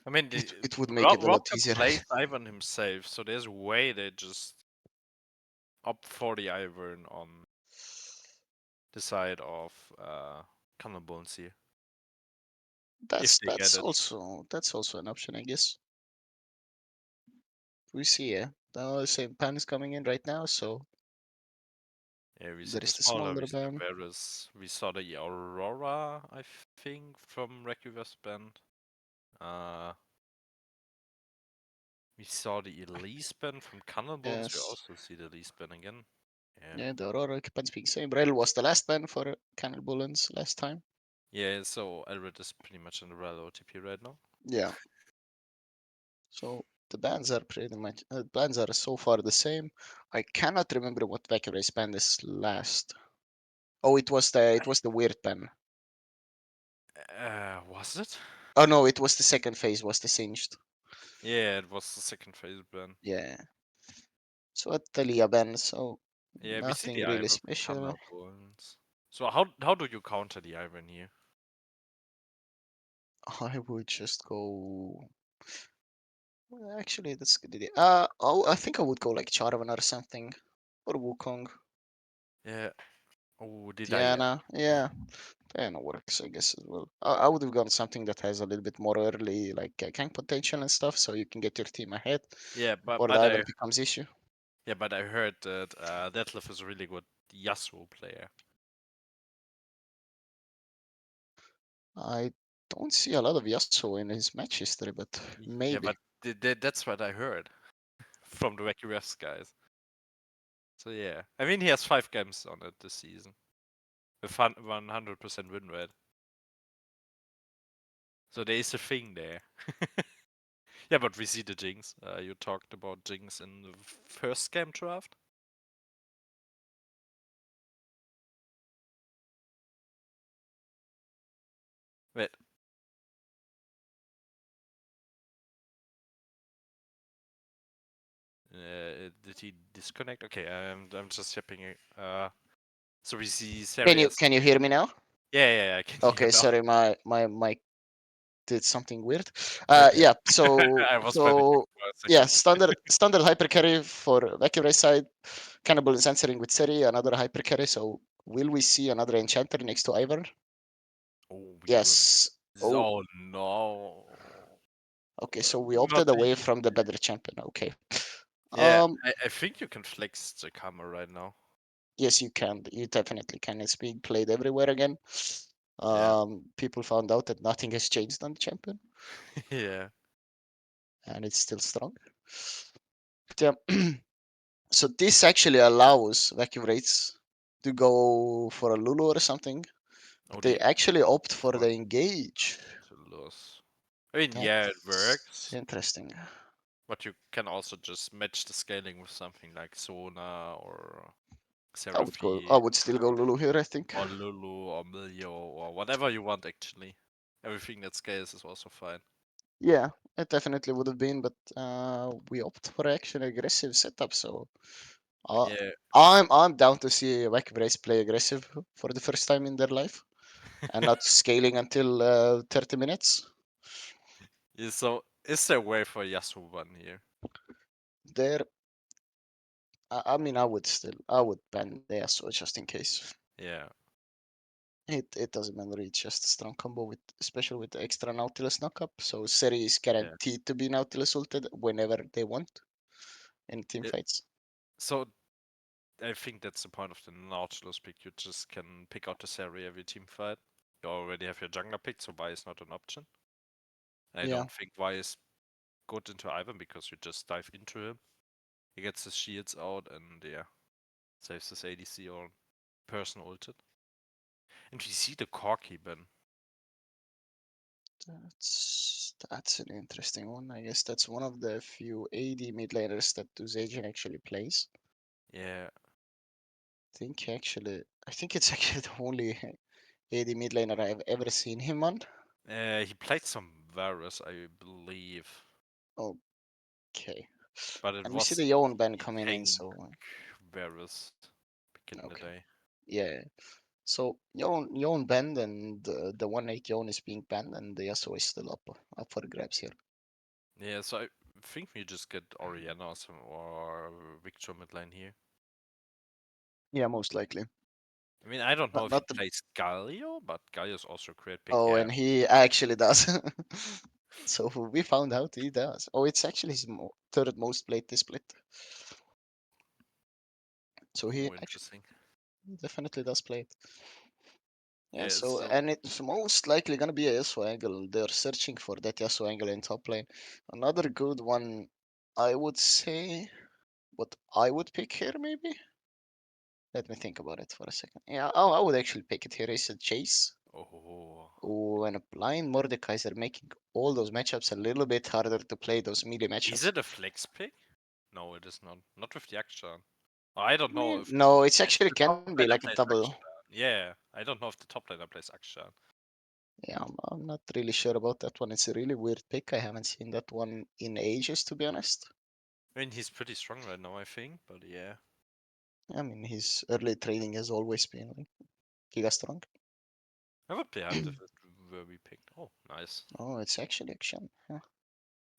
I mean, It would make it a lot Rocker easier. plays Ivan himself, so there's a way they just opt for the Ivern on the side of KanelBullens here. If That's they get that's it. also that's also an option, I guess. We see, yeah. The same pan is coming in right now, so Yeah, we see there the is the smaller, we smaller see the ban. Varus, we saw the Aurora, I think, from Request Band. Uh, we saw the Elise Band from KanelBullens, we Yes. also see the Elise Band again. Yeah. Yeah, the Aurora pans being same. Rel was the last ban for KanelBullens last time. Yeah, so Elred is pretty much in the Rel OTP right now. Yeah. So the bans are pretty much bans are so far the same. I cannot remember what Vacuum ban is last. Oh, it was the weird ban. Was it? Oh no, it was the second phase, was the singed. Yeah, it was the second phase ban. Yeah. So a Talia ban, so Yeah, we see nothing the really Ivern from special. KanelBullens. So how do you counter the Ivern here? I would just go. Well, actually, that's a good idea. I think I would go like Charvan or something, or Wukong. Yeah. Oh, the Diana. Diana, yeah, Diana works, I guess as well. I would have gone something that has a little bit more early, like gank potential and stuff, so you can get your team ahead Yeah, before the Ivan becomes issue. but I heard that Detlef is a really good Yasuo player. I don't see a lot of Yasuo in his match history, but Yeah, maybe. but that's what I heard from the Wacky Refs guys. So yeah, I mean he has 5 games on it this season with 100% win rate. So there is a thing there. Yeah, but we see the Jinx. You talked about Jinx in the first game draft. Wait. Did he disconnect? Okay, I'm just shipping it. So we see Can you Serious. can you hear me now? Yeah, I can hear Okay, now. sorry, my mic did something weird. Okay. Yeah. So I was panicking for a yeah, second. standard hyper carry for Wacky Wraiths side. KanelBullens answering with Seri, another hyper carry. So will we see another enchanter next to Ivern? Oh, we will. Yes. Oh, Oh no. okay. So we Not opted away the. from the better champion. Okay. Yeah, Um. I think you can flex the camera right now. Yes, you can. You definitely can. It's being played everywhere again. Yeah. People found out that nothing has changed on the champion, Yeah. and it's still strong. But yeah. So this actually allows Vacuum Rates to go for a Lulu or something. Oh, But they they actually opt for for the engage. to lose. I mean, yeah, it That's works, interesting. but you can also just match the scaling with something like Sona or I would go. Seraphine I would still go Lulu here. I think. or Lulu or Milio or whatever you want actually. Everything that scales is also fine. Yeah, it definitely would have been, but we opt for actually aggressive setup. So uh, Yeah. I'm down to see Vacuum Race play aggressive for the first time in their life and not scaling until 30 minutes. Yeah, so is there a way for Yasuo one here? There, I mean, I would ban the Yasuo just in case. Yeah. It doesn't matter. It's just a strong combo with, especially with the extra Nautilus knockup. So Seri is Yeah. guaranteed to be Nautilus ulted whenever they want in team It, fights. so I think that's the point of the Nautilus pick. You just can pick out the Seri every team fight. You already have your jungler picked, so Vi is not an option. And I Yeah, don't think Vi is good into Ivan because you just dive into him. He gets his shields out and yeah, saves his ADC or person ulted. And we see the Corki Ben. that's an interesting one. I guess that's one of the few AD mid laners that Duzagin actually plays. Yeah, I think it's actually the only AD mid laner I've ever seen him on. he played some Varus, I believe, Okay. but it And we see was the Young Ben the coming in, tank so Varus back in the okay. day. Yeah. So Yon banned and the 1-8 Yon is being banned and the Yasuo is still up for grabs here. Yeah, so I think we just get Orianna or Victor mid lane here. Yeah, most likely. I mean, I don't know if he Not the plays Galio, but Galio is also a great pick. Oh, Yeah, and he actually does. So we found out he does. Oh, it's actually his third most played this split. So he oh, actually interesting. definitely does play it. Yeah, Yeah, so so and it's most likely gonna be a Yasuo angle. They're searching for that Yasuo angle in top lane. Another good one, I would say, what I would pick here maybe. Let me think about it for a second. Yeah, I would actually pick it here. Is a Chase. oh, Oh, and a blind Mordekaiser making all those matchups a little bit harder to play those melee is matchups. it a flex pick? No, it is not. Not with the action. I don't I know mean, if no, it's if actually the top can be like laner a plays double. action. Yeah, I don't know if the top laner plays action. Yeah, I'm not really sure about that one. It's a really weird pick. I haven't seen that one in ages, to be honest. I mean, he's pretty strong right now, I think, but yeah. I mean, his early trading has always been like giga strong. I would be hyped if it were we picked. Oh, nice. Oh, it's actually action. Huh.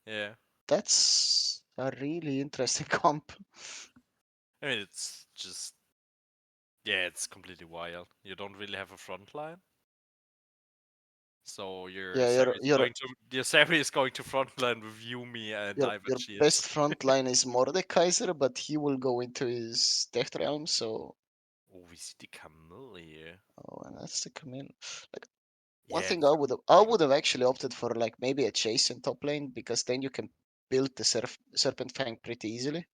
Yeah. That's a really interesting comp. I mean, it's just yeah, it's completely wild. You don't really have a front line, so Yeah, Your Sari is going to frontline with Yumi and Ivan your Shields. best front line is Mordekaiser, but he will go into his Death Realm, so Oh, we see the Camille here. oh, and that's the command. Like one Yeah, thing it's I big. would have actually opted for like maybe a chase in top lane because then you can build the Serpent Fang pretty easily.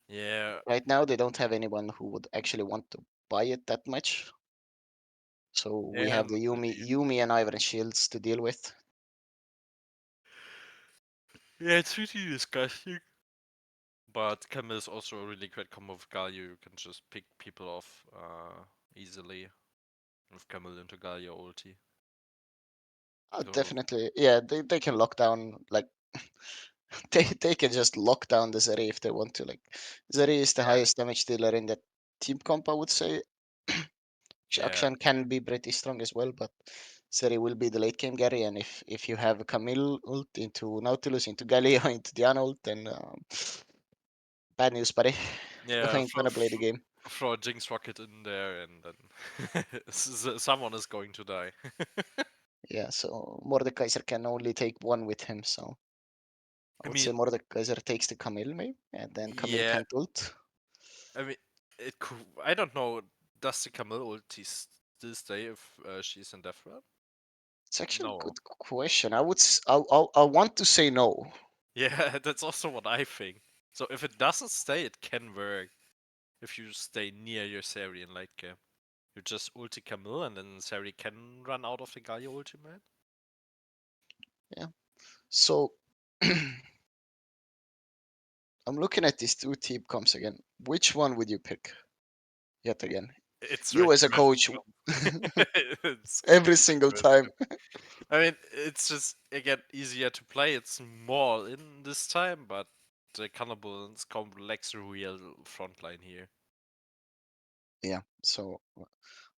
Yeah, Right now they don't have anyone who would actually want to buy it that much. So we yeah, have the not really. Yumi and Iron Shields to deal with. Yeah, it's really disgusting. But Camille is also a really great combo with Galio. You can just pick people off easily with Camille into Galio ulti. So Definitely, yeah, they can lock down like they can just lock down the Zeri if they want to. Like Zeri is the yeah, highest damage dealer in that team comp, I would say. yeah, Akshan can be pretty strong as well, but Seri will be the late game Gary, and if you have Camille ult into Nautilus, into Galio, into Diana ult, then bad news, buddy. You Yeah, ain't gonna play the game. throw a Jinx rocket in there, and then someone is going to die. Yeah, so Mordekaiser can only take one with him, so I I would say mean, Mordekaiser takes the Camille maybe, and then Camille yeah. can't ult. I mean, it. I don't know. Does the Camille ulti still stay if she's in death threat? It's actually a No. good question. I want to say no. Yeah, that's also what I think. So if it doesn't stay, it can work. If you stay near your Sari in late game, you just ulti Camille, and then Sari can run out of the Galio ultimate. Yeah. So I'm looking at these two team comps again. Which one would you pick? Yet again, It's you very as a coach, random. It's every completely single time. random. I mean, it's just again easier to play. It's more in this time, but the KanelBullens complex real frontline here. Yeah. So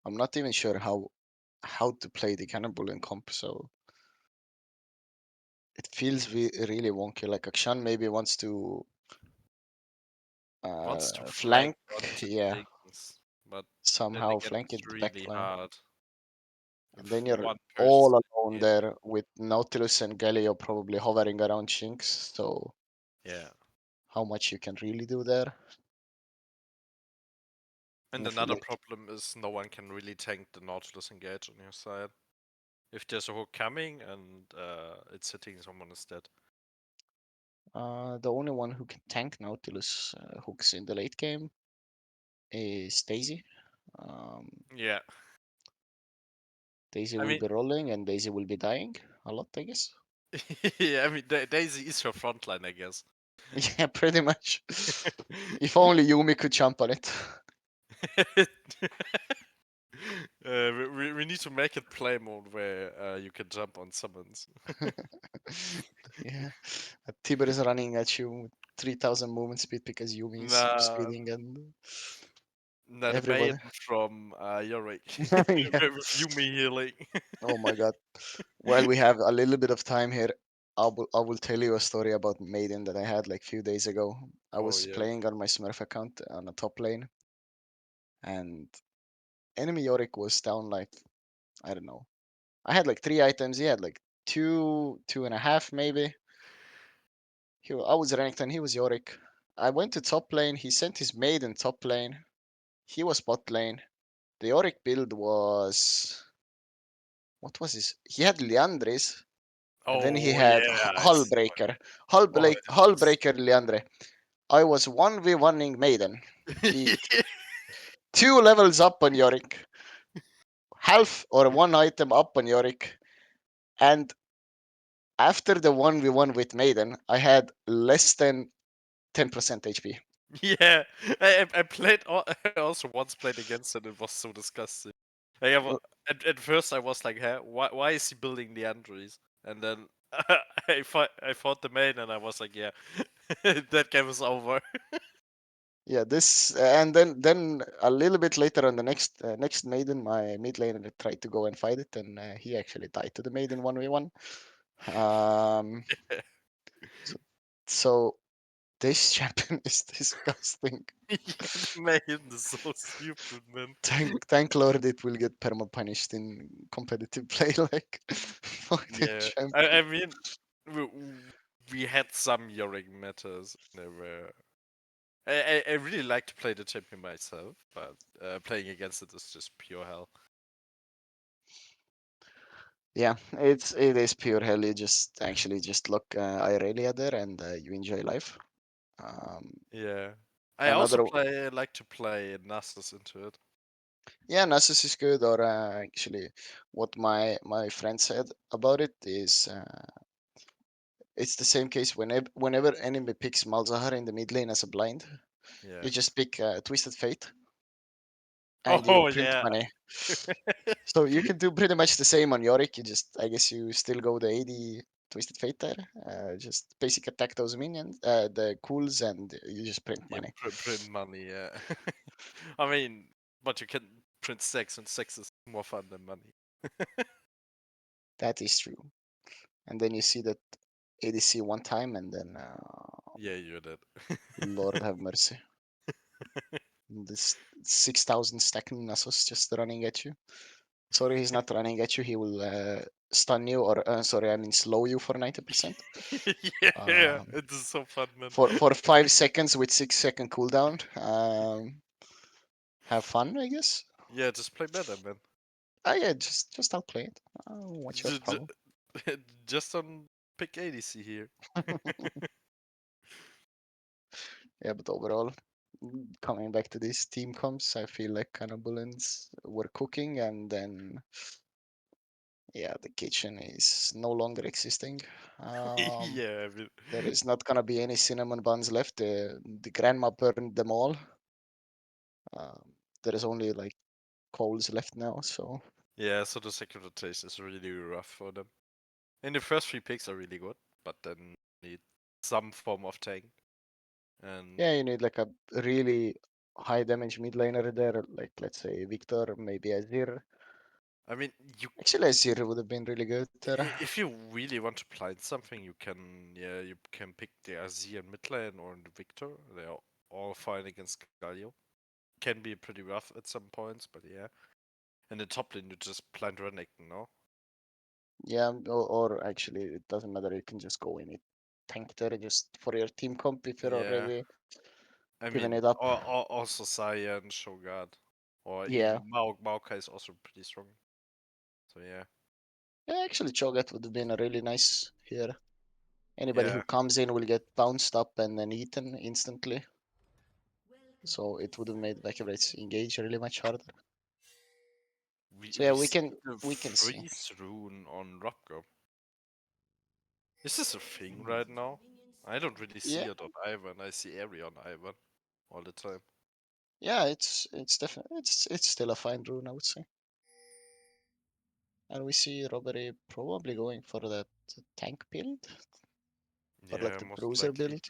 I'm not even sure how to play the cannonball in comp. So it feels really wonky. Like Akshan maybe wants to Wants to flank flank, onto yeah, Jinx, but then somehow again, flank it's it back really line. hard And if then you're one all person. alone there with Nautilus and Galio probably hovering around Jinx. So Yeah. how much you can really do there? And I feel another like problem is no one can really tank the Nautilus engage on your side. If there's a hook coming and it's hitting someone instead. the only one who can tank Nautilus hooks in the late game is Daisy. Um, Yeah. Daisy I will mean, be rolling and Daisy will be dying a lot, I guess. yeah, I mean, Daisy is your frontline, I guess. Yeah, pretty much. If only Yumi could jump on it. We need to make it play mode where you can jump on summons. Yeah, Tiber is running at you with 3000 movement speed because Yumi is super Nah, speeding and nah, the everybody. maiden from Yorick Yeah. with Yumi healing. Oh my god. While we have a little bit of time here, I will tell you a story about Maiden that I had like few days ago. I Oh was yeah. playing on my Smurf account on a top lane, and enemy Yorick was down like I don't know. I had like 3 items. He had like two, 2.5 maybe. I was Renekton. He was Yorick. I went to top lane. He sent his Maiden top lane. He was bot lane. The Yorick build was what was his? He had Liandris, and then he Oh had yeah, I see. Hullbreaker. Oh, Hullbreaker Liandre. I was 1v1ing Maiden. He it's 2 levels up on Yorick, half or one item up on Yorick, and after the 1v1 with Maiden, I had less than 10% HP. yeah. I played. I also once played against it. It was so disgusting. Like, at first I was like, "Huh? Why is he building the Andres?" And then I fought the main, and I was like, "Yeah, that game is over." Yeah, this and then a little bit later on the next Maiden, my mid laner tried to go and fight it, and he actually died to the Maiden 1v1. Um, so, so this champion is disgusting. Yeah, the main is so stupid, man. Thank Lord it will get perma punished in competitive play. Like, fuck this Yeah, I champion. mean, we, we had some Yorick matters. They were. I really like to play the champion myself, but playing against it is just pure hell. Yeah, it is pure hell. You just actually just look Irelia there and you enjoy life. Um, Yeah, I also another like to play Nasus into it. Yeah, Nasus is good. Or actually, what my friend said about it is it's the same case whenever enemy picks Malzahar in the mid lane as a blind, Yeah. you just pick Twisted Fate and you Oh print yeah. money. So you can do pretty much the same on Yorick. You just, I guess, you still go the AD Twisted Fate there. Just basic attack those minions, the cools, and you just print Yeah, money. print money. Yeah. I mean, but you can print sex, and sex is more fun than money. That is true. And then you see that ADC one time, and then Yeah, you did. Lord have mercy. This 6,000 stacking Nasus just running at you. Sorry, he's not running at you. He will stun you, or sorry, I mean slow you for 90%. Yeah, Um, it is so fun, man. for 5 seconds with 6 second cooldown. Have fun, I guess. Yeah, just play better, man. Yeah, just outplay it. What's your problem? Just on pick ADC here. Yeah, but overall, coming back to these team comps, I feel like KanelBullens were cooking, and then yeah, the kitchen is no longer existing. Um, Yeah, I mean, there is not gonna be any cinnamon buns left. The grandma burned them all. Um, there is only like coals left now. So yeah. So the second rotation is really rough for them. And the first three picks are really good, but then need some form of tank. And yeah, you need like a really high damage mid laner there, like let's say Victor, maybe Azir. I mean, you Actually, Azir would have been really good there. if you really want to blind something, you can pick the Azir in mid lane or the Victor. They are all fine against Galio. Can be pretty rough at some points, but yeah. And the top lane, you just blind Renekton, no? Yeah, or actually, it doesn't matter. You can just go in it tank there just for your team comp if you're Yeah. already I giving mean, it up. also Saya and Shogun, or Yeah, even Maokai is also pretty strong. So yeah, yeah. Actually, Cho'Gath would have been a really nice here. Anybody who yeah. comes in will get bounced up and then eaten instantly. So it would have made Wraiths engage really much harder. So yeah, We we see can the we can see. freeze rune on Robgo. Is this a thing right now? I don't really see Yeah, it on Ivan. I see Ari on Ivan all the time. yeah. It's definitely it's still a fine rune, I would say. And we see Robbery probably going for that tank build or like Yeah, the most bruiser likely. build.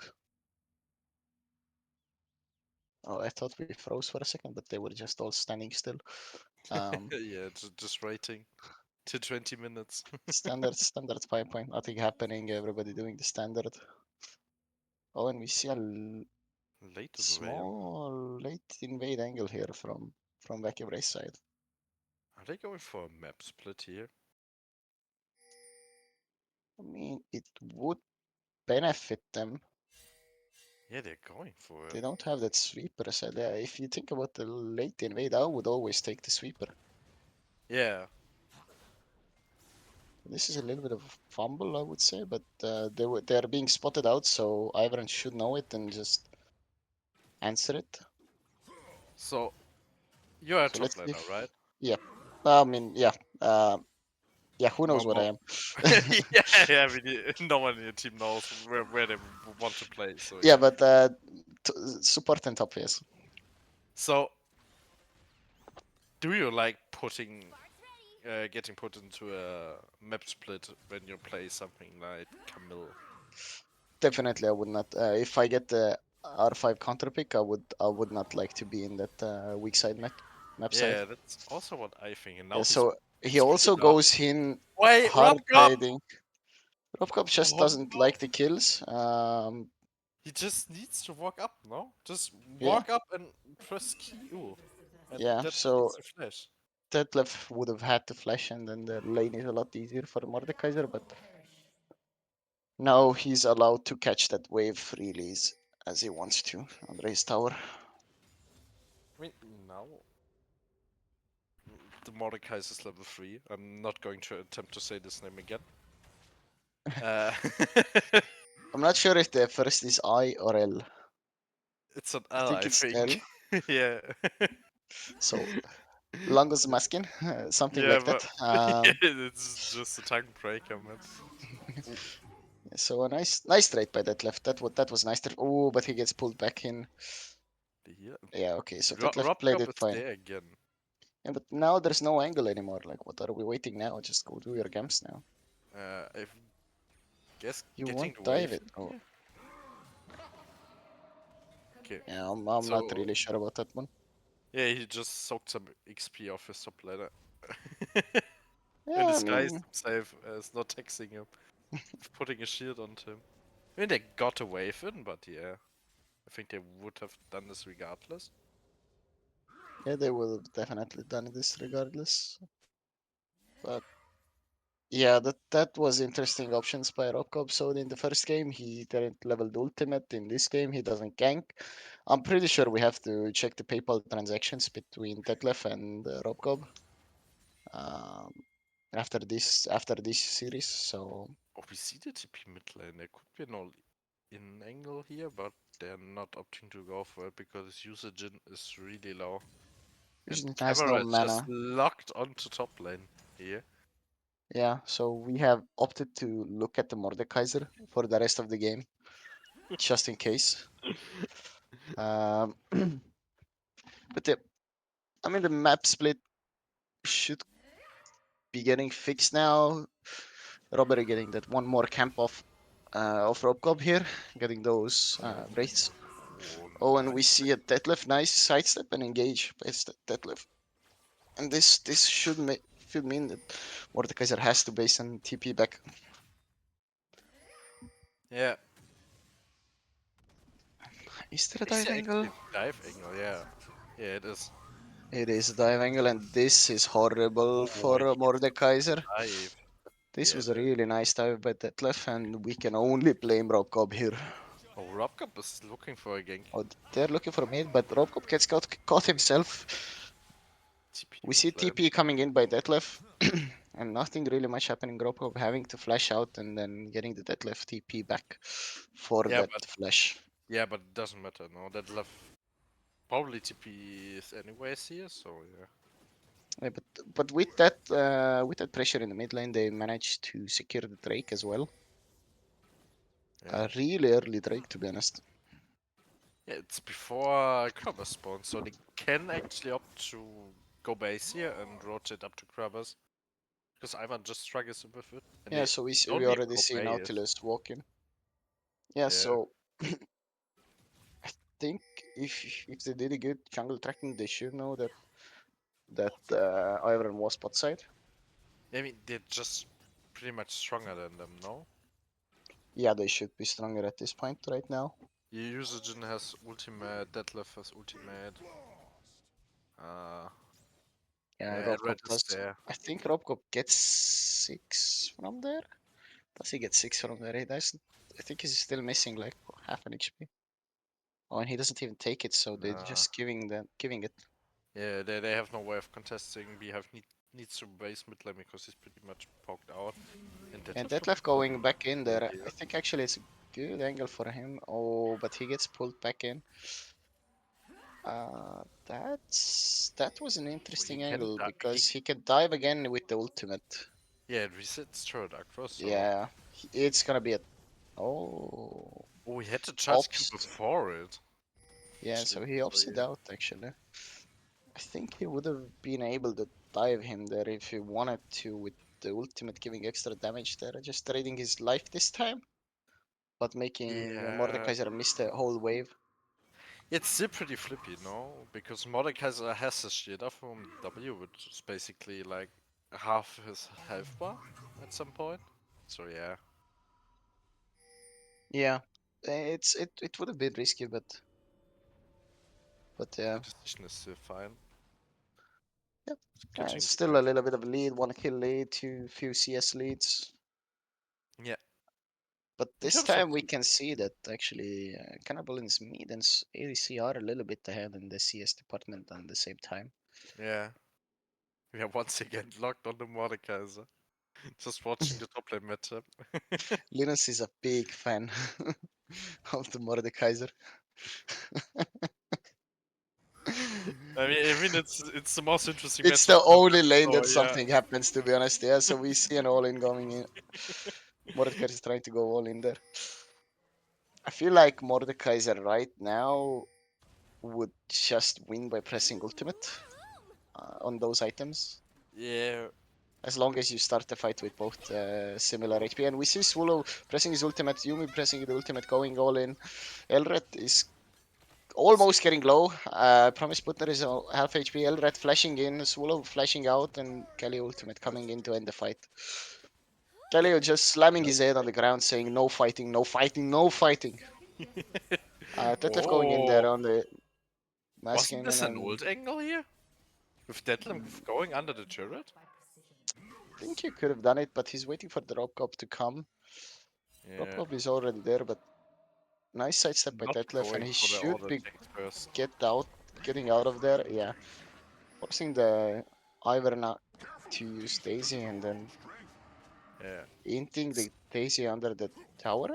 Oh, I thought we froze for a second, but they were just all standing still. Um, Yeah, just waiting to 20 minutes. standard 5 point, nothing happening. Everybody doing the standard. Oh, and we see a Late invade. small late invade angle here from Wacky Race side. Are they going for a map split here? I mean, it would benefit them. Yeah, they're going for They it. don't have that sweeper. So if you think about the late invade, I would always take the sweeper. Yeah. This is a little bit of a fumble, I would say, but they're being spotted out, so Ivan should know it and just answer it. So you're a So top let's see laner, if, right? yeah. I mean, yeah. Yeah, who knows what I Mo- am? yeah, yeah. I mean, no one in your team knows where they want to play. So Yeah, yeah. but support and top, yes. So do you like getting put into a map split when you play something like Camille? Definitely, I would not. If I get the R5 counter pick, I would not like to be in that weak side map side. Yeah, that's also what I think. And Yeah, now he's so he split also up. goes in Wait, hard Rob Cup! trading. Robcop just Oh doesn't no! like the kills. He just needs to walk up, no? Just Yeah, walk up and press Q. And yeah. that So needs to flash. Detlef would have had to flash, and then the lane is a lot easier for Mordekaiser. But now he's allowed to catch that wave freely as he wants to under his tower. I mean, now the Mordecai is level 3. I'm not going to attempt to say this name again. Uh, I'm not sure if the first is I or L. it's an I L, think I it's L. think. Yeah. So Longus Maskin, something Yeah, like that. but it's just a tongue breaker, man. Ooh, So a nice trade by Detlef. That was nice. Oh, but he gets pulled back in. yeah. Yeah, okay. So Detlef Rob played Cup it is fine. there again. Yeah, but now there's no angle anymore. Like, what are we waiting now? Just go do your camps now. I guess You getting won't the dive wave it. in Oh, here? Okay. yeah. I'm not So, really sure about that one. yeah, he just soaked some XP off his top ladder. And Yeah, I disguised mean, himself as not texting him, putting a shield onto him. I mean, they got a wave in, but yeah, I think they would have done this regardless. yeah, they would have definitely done this regardless. But yeah, that was interesting options by Robcob. So in the first game, he didn't level the ultimate. In this game, he doesn't gank. I'm pretty sure we have to check the PayPal transactions between Detlef and Robcob um, after this series. So Oh, we see the TP mid lane. There could be an all-in angle here, but they're not opting to go for it because his usage is really low. And Vision has no camera is just mana. locked onto top lane here. Yeah, so we have opted to look at the Mordekaiser for the rest of the game, just in case. Um, but I mean, the map split should be getting fixed now. Robert getting that one more camp of Robcob here, getting those Wraiths. Oh, Oh, and we nice. see a Detlef nice sidestep and engage by Detlef. And this should mean that Mordekaiser has to base and TP back. Yeah. Is there a Is dive there angle? actually dive angle? Yeah. Yeah, it is. It is a dive angle, and this is horrible Oh, for and he gets the Mordekaiser. dive. This Yeah, was a really nice dive by Detlef, and we can only blame Robcob here. oh, Robcop is looking for a gank. Oh, they're looking for mid, but Robcob gets caught himself. TP We see mid lane. TP coming in by Detlef, and nothing really much happening. Robcob having to flash out and then getting the Detlef TP back for Yeah, that but flash. it doesn't matter. No, that left probably TP is anyways here. So yeah. Yeah, but with that pressure in the mid lane, they managed to secure the Drake as well. Yeah. A really early Drake, to be honest. Yeah, it's before Crabber spawn, so they can actually opt to go base here and rotate up to Crabbers. Because Ivan just struggles with it. And Yeah, they so don't we even already go see base. Nautilus walking. Yeah, Yeah. so I think if they did a good jungle tracking, they should know that Iron was bot side. I mean, they're just pretty much stronger than them, no? Yeah, they should be stronger at this point right now. Usajin has ultimate, Detlef has ultimate. Uh, Yeah, yeah, Robcop Red is does. there. I think Robcop gets 6 from there. Does he get 6 from there? He doesn't. I think he's still missing like half an HP. Oh, and he doesn't even take it, so they're Nah. just giving it. Yeah, they have no way of contesting. Needs to base mid lane because he's pretty much poked out. And And Detlef that looks left going back in cool there. I here. think actually it's a good angle for him. Oh, but he gets pulled back in. That was an Oh, he interesting can angle he because he can dive again with the ultimate. Yeah, it resets turret across, so Yeah, it's gonna be a oh oh, he had to charge Q ops. before it. Yeah, Actually, so he so opts it yeah. out actually. I think he would have been able to dive him there if he wanted to with the ultimate giving extra damage there, just trading his life this time, but making Yeah, Mordekaiser miss the whole wave. it's still pretty flippy, no? Because Mordekaiser has a shield off from W, which is basically like half his health bar at some point. So yeah, Yeah, it would have been risky, but the yeah. decision is still fine. Yep. Catching It's the still a Drake. little bit of a lead, one kill lead, few CS leads. Yeah, But in this terms of time we can see that actually KanelBullens mid and ADC are a little bit ahead in the CS department at the same time. yeah, we are once again locked on the Mordekaiser. Just watching the top lane matchup. Linus is a big fan of the Mordekaiser. I mean, it's the most interesting It's matchup the on the only map, lane so that yeah. something happens, to be honest. Yeah, so we see an all-in going in. Mordekaiser is trying to go all in there. I feel like Mordekaiser right now would just win by pressing ultimate on those items. Yeah, As long as you start the fight with both similar HP. And we see Swallow pressing his ultimate, Yumi pressing the ultimate, going all in. Elred is almost getting low. Promise Butner is half HP. Elred flashing in, Swallow flashing out, and Kelly ultimate coming in to end the fight. Kelly just slamming his head on the ground, saying no fighting, no fighting, no fighting. Detlef going in there Oh, on the mask wasn't cannon, this an and old angle here? With Detlef going under the turret? I think he could have done it, but he's waiting for the rope cop to come. Rope Yeah, cop is already there, but nice sidestep by not Detlef, and going he for the should auto be attack first. getting out of there. Yeah, forcing the Ivor now to use Daisy, and then Yeah, inting the Daisy under the tower,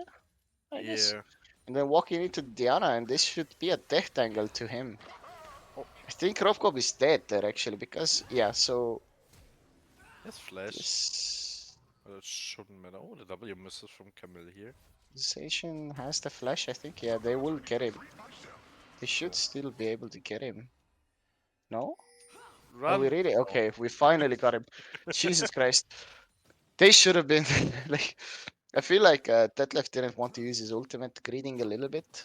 I guess. yeah. And then walking into Diana, and this should be a death angle to him. Oh, I think Rovkov is dead there actually, because yeah, so yes, flash. this But it shouldn't matter. Oh, the W misses from Camille here. Zation has the flash, I think. Yeah, they will get him. They should Oh, still be able to get him. No? Oh, we run! really? Oh, Okay, we finally got him. Jesus Christ. They should have been like. I feel like Detlef didn't want to use his ultimate, greeting a little bit.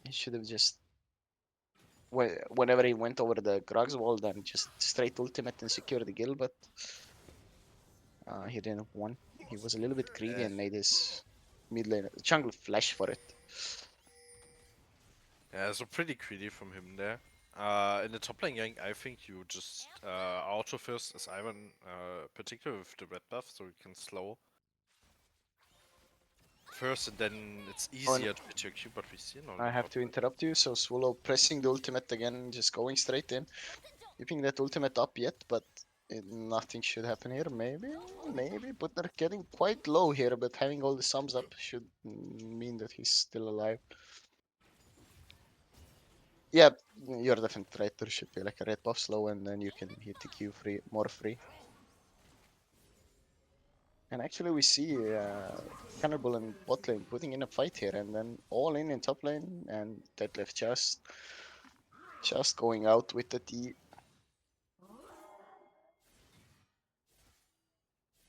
He should have just whenever he went over the Grog's wall, then just straight ultimate and secure the kill. But he didn't want. He was a little bit greedy yeah. and made his mid lane jungle flash for it. Yeah, so pretty greedy from him there. In the top lane gang, I think you just auto first as Ivan, particularly with the red buff, so you can slow first, and then it's Oh, and easier to hit your Q. But we see it on I the have bot to lane. interrupt you. So Swallow pressing the ultimate again, just going straight in. Keeping that ultimate up yet, but nothing should happen here. Maybe, but they're getting quite low here. But having all the sums up should mean that he's still alive. Yeah, you're definitely right. There should be like a red buff slow, and then you can hit the Q free, more free. And actually, we see KanelBullens bot lane putting in a fight here, and then all in top lane, and Detlef just going out with the T.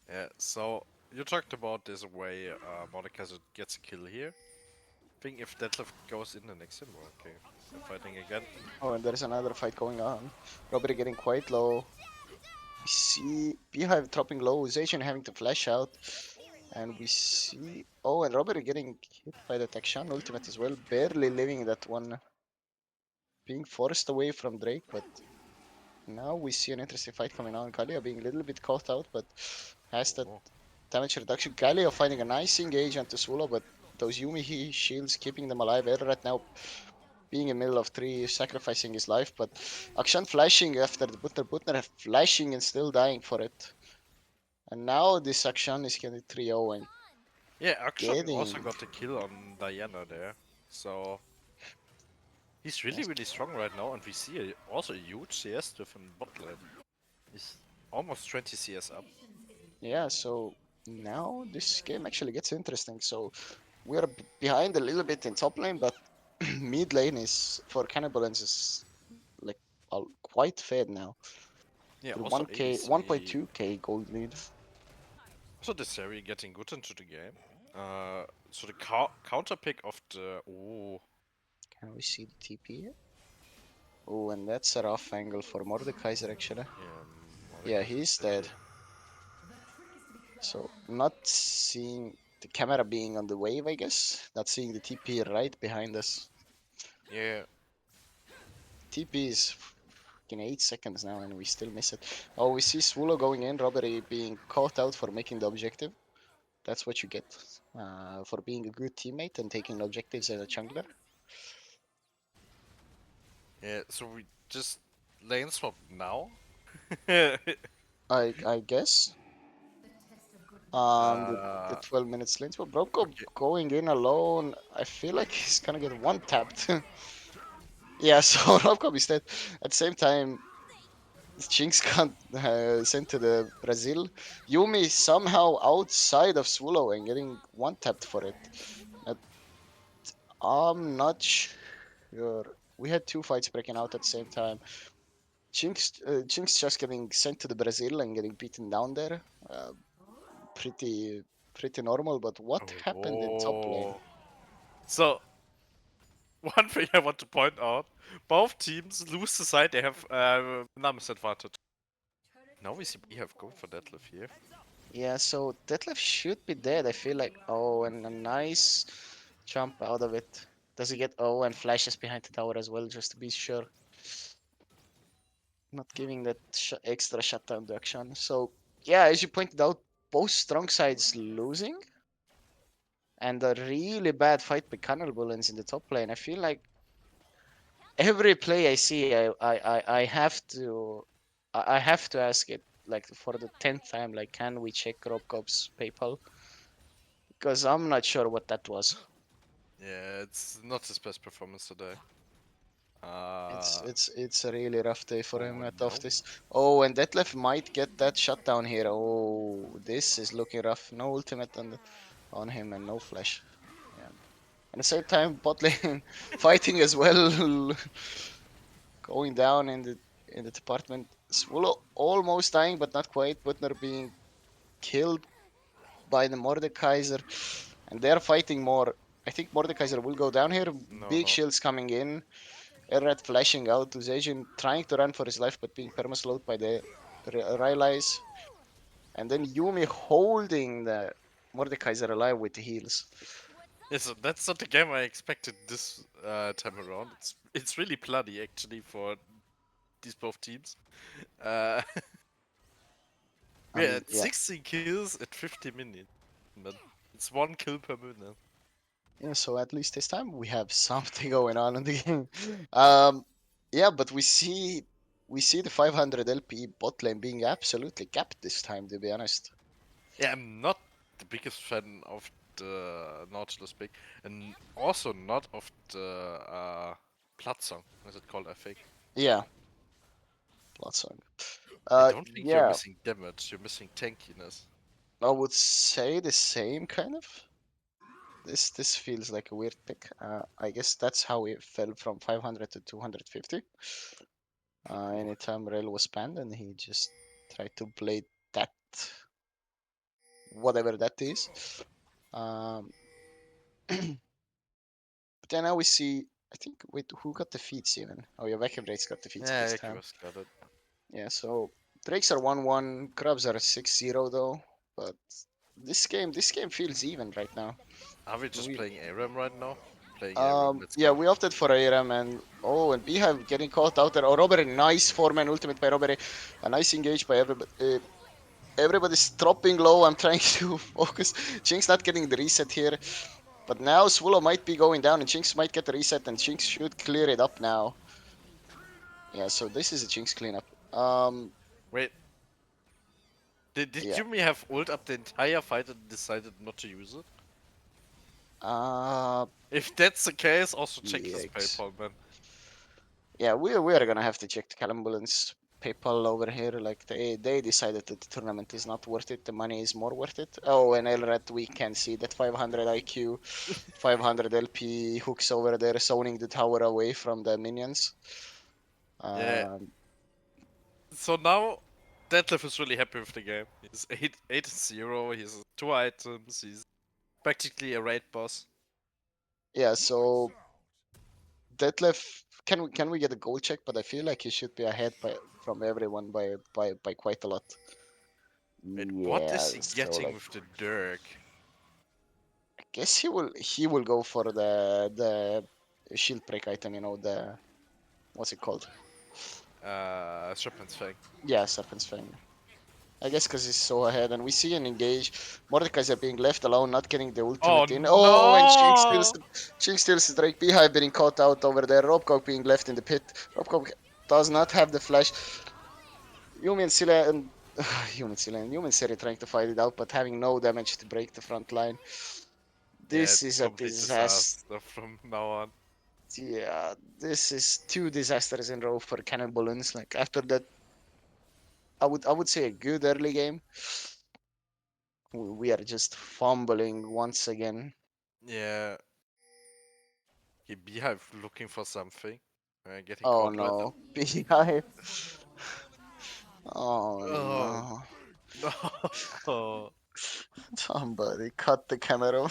Yeah, so you talked about this way Mordekaiser gets a kill here. I think if Detlef goes in the next him, okay, they're fighting again. Oh, and there's another fight going on. Robert getting quite low. We see Beehive dropping low, Zacian having to flash out. And we see... Oh, and Robert getting hit by the Takshan ultimate as well. Barely living that one. Being forced away from Drake, but now we see an interesting fight coming on. Kalia being a little bit caught out, but has that Oh, damage reduction. Kalia finding a nice engage onto Swallow, but those Yumihi shields keeping them alive. Right now being in the middle of three, sacrificing his life, but Akshan flashing after the Butner flashing and still dying for it. And now this Akshan is getting 3-0 and yeah, Akshan also getting... got the kill on Diana there, so he's really Yes. really strong right now, and we see also a huge CS diff in bot lane. He's almost 20 CS up. Yeah, so now this game actually gets interesting. So we're behind a little bit in top lane, but mid lane is for KanelBullens is like quite fed now. Yeah, With also 1k, ADC. 1.2k gold lead. Also this area getting good into the game. So the counter pick of the Can we see the TP here? Oh, and that's a rough angle for Mordekaiser actually. Yeah, Mordekaiser he's dead dead. here. So not seeing the camera being on the wave, I guess. Not seeing the TP right behind us. Yeah, TP is in 8 seconds now and we still miss it. Oh, we see Swallow going in, Robbery being caught out for making the objective. That's what you get for being a good teammate and taking objectives as a jungler. yeah. So we just lane swap now. uh, I guess. The 12 minutes lanes, but Brobko okay. going in alone. I feel like he's gonna get one tapped. Yeah, so Robco is dead. At the same time, Jinx got sent to the Brazil. Yumi somehow outside of Swallow and getting one tapped for it. Uh, I'm not sure. We had two fights breaking out at the same time. Jinx just getting sent to the Brazil and getting beaten down there. Pretty pretty normal. But what happened in top lane? Oh. So one thing I want to point out: both teams lose the side they have numbers advantage. Now we see we have go for Deadlift here. Yeah, so Detlef should be dead. I feel like. Oh, and a nice jump out of it. Does he get? Oh, and flashes behind the tower as well, just to be sure. Not giving that extra shutdown to action. So yeah, as you pointed out, both strong sides losing, and a really bad fight by KanelBullens in the top lane. I feel like every play I see, I have to, I have to ask it like for the 10th time. Like, can we check Robcop's PayPal? Because I'm not sure what that was. Yeah, it's not his best performance today. It's a really rough day for him Oh at off no. this. Oh, and Detlef might get that shutdown here. Oh, this is looking rough. No ultimate on him and no flash. Yeah. At the same time, bot lane fighting as well, going down in the department. Swallow almost dying, but not quite. Butner being killed by the Mordekaiser, and they're fighting more. I think Mordekaiser will go down here. No, Big no. shields coming in. Elrad flashing out to Zejin, trying to run for his life, but being permaslowed by the Rylais. And then Yumi holding the Mordekaiser alive with the heals. Yeah, so that's not the game I expected this time around. It's really bloody actually for these both teams. Uh, I we're mean, at yeah. 16 kills at 50 minutes, but it's one kill per minute. Yeah, so at least this time we have something going on in the game. Yeah, but we see the 500 LP bot lane being absolutely capped this time, to be honest. Yeah, I'm not the biggest fan of the Nautilus pick, and also not of the Platzung, as it called, I think. Yeah, Blood. I don't think you're Yeah, missing damage, you're missing tankiness. I would say the same kind of. This feels like a weird pick. I guess that's how it fell from 500 to 250. Anytime rail was banned, and he just tried to play that, whatever that is. Um, but then now we see. I think wait, who got the feats even? Oh yeah, Vacuum Drake's got the feats Yeah, this time. Aqua's got it. Yeah, so Drakes are 1-1, Crabs are 6-0 though. But this game feels even right now. Are we just We playing ARAM right now? Playing ARAM, let's Yeah, go. we opted for ARAM and oh, and Beehive getting caught out there. Oh, Robbery, nice four-man ultimate by Robbery. A nice engage by everybody. Everybody's dropping low. I'm trying to focus. Jinx not getting the reset here. But now Swallow might be going down and Jinx might get the reset and Jinx should clear it up now. Yeah, so this is a Jinx cleanup. Wait, did Yeah. Yumi have ult up the entire fight and decided not to use it? Uh, If that's the case, also check his yikes. PayPal, man. Yeah, we are gonna have to check the KanelBullens PayPal over here. Like they decided that the tournament is not worth it. The money is more worth it. Oh, and Elred, we can see that 500 IQ, 500 LP hooks over there, zoning the tower away from the minions. Yeah, Um, so now Detlef is really happy with the game. He's 8-0, he has 2 items, he's practically a raid boss. yeah, so Detlef, can we get a goal check? But I feel like he should be ahead from everyone by quite a lot. Wait, what Yeah, is he so getting like with the Dirk? guess he will go for the shield break item. You know the what's it called? Serpent's Fang. Yeah, Serpent's Fang. I guess because he's so ahead, and we see an engage. Mordekaiser being left alone, not getting the Oh ultimate in. Oh, and no! Jinx steals the Drake. Beehive being caught out over there. Robcock being left in the pit. Robcock does not have the flash. Yumi and Scylla and Yumi and Scylla and Yumi and Seri trying to fight it out, but having no damage to break the front line. Yeah, This it's is a complete disaster. disaster from now on. Yeah, this is two disasters in a row for KanelBullens. Like after that, I would say a good early game. We are just fumbling once again. Yeah, Beehive looking for something. Getting Oh caught right now. no, Beehive. Oh Oh no, no! somebody cut the camera.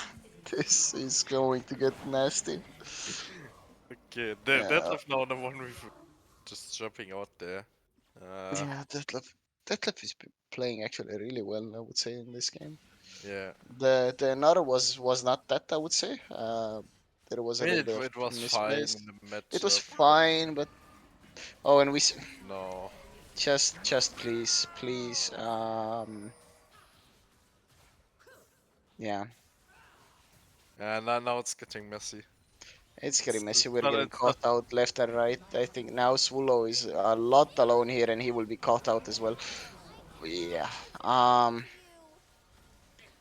This is going to get nasty. Okay, Yeah, Detlef now on the one with just jumping out there. yeah, Detlef is playing actually really well, I would say, in this game. Yeah. The another was not that, I would say. There was I a mean, little bit of it was fine misplays. in the It was matchup, but fine, but oh, and no. just please, yeah, And now it's getting messy. it's getting messy. It's We're not. getting It's not. caught out left and right. I think now Swallow is a lot alone here, and he will be caught out as well. Yeah,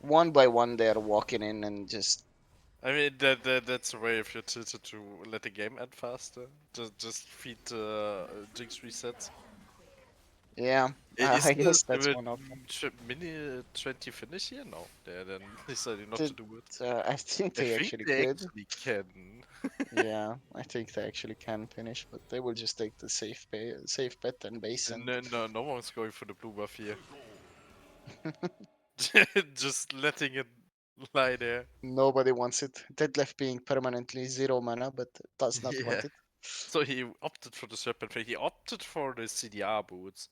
one by one they're walking in and just I mean, that's a way if you're tilted to let the game end faster. Just feed Jinx resets. yeah. Is I the guess that's one option. mini 20 finish here? No, they then decided not to Did do it. I think I they think actually they could. actually can. Yeah, I think they actually can finish, but they will just take the safe bet and base and No one's going for the blue buff here. Just letting it lie there. nobody wants it. Deadlift being permanently 0 mana, but does not Yeah. want it. So he opted for the serpent Fang. He opted for the CDR boots.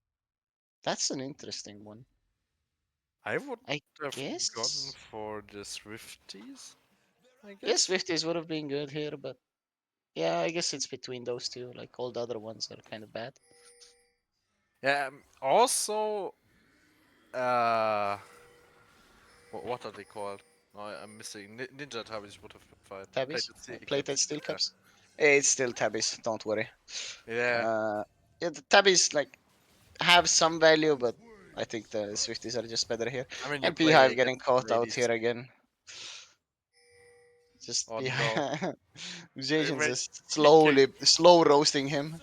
That's an interesting one. I would I have gone guess. for the Swifties, I Yes, guess. 50s would have been good here, but yeah, I guess it's between those two. Like all the other ones are kind of bad. Yeah. Also, uh, what are they called? No, I'm missing. Ninja Tabis would have been fine. Tabbies, Plated plated caps. steel caps. It's still tabbies. Don't worry. Yeah. Yeah, the tabbies like have some value, but I think the Swifties are just better here. I mean, you're And playing Beehive getting against caught out ladies. here again. Just Oh no. Beehive. Jason Wait. just Okay. slow roasting him.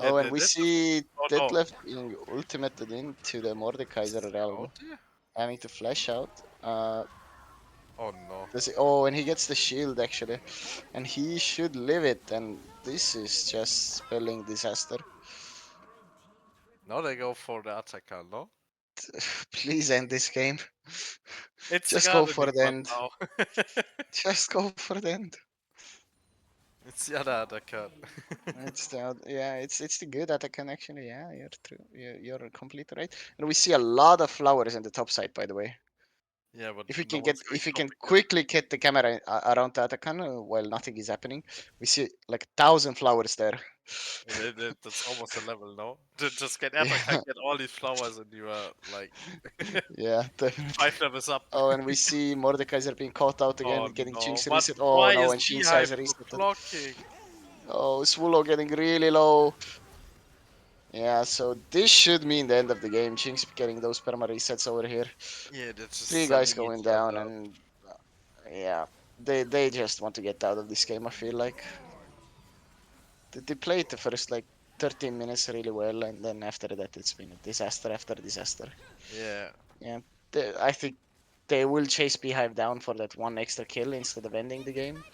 Yeah, Oh, and we that. see Oh no. Detlef being ultimated into the Mordekaiser realm, Out there? having to flash out. Oh no. Oh, and he gets the shield actually, and he should live it. And this is just spelling disaster. Now they go for the attacker, no? Please end this game. It's the Just go for gardening the one end. now. Just go for the end. It's the other attacker. It's the good attack actually. Yeah, you're true. You're completely right. And we see a lot of flowers in the top side, by the way. Yeah, but If we no can one's get, going if we top can again. quickly get the camera around the Atakan while nothing is happening, we see like 1,000 flowers there. That's almost a level, no? Just get attacker, Yeah, get all these flowers, and you are like yeah, definitely. 5 levels up. Oh, and we see Mordekaiser being caught out again, Oh getting no! Jinx But reset. Oh why no, is and Jinx has Beehive so resetted. clocking? Oh, Swallow getting really low. Yeah, so this should mean the end of the game. Jinx getting those perma resets over here. Yeah, they're just Three guys sending going each down, other up. and yeah, they just want to get out of this game. I feel like they played the first like 13 minutes really well, and then after that it's been a disaster after disaster. Yeah, Yeah, I think they will chase Beehive down for that one extra kill instead of ending the game.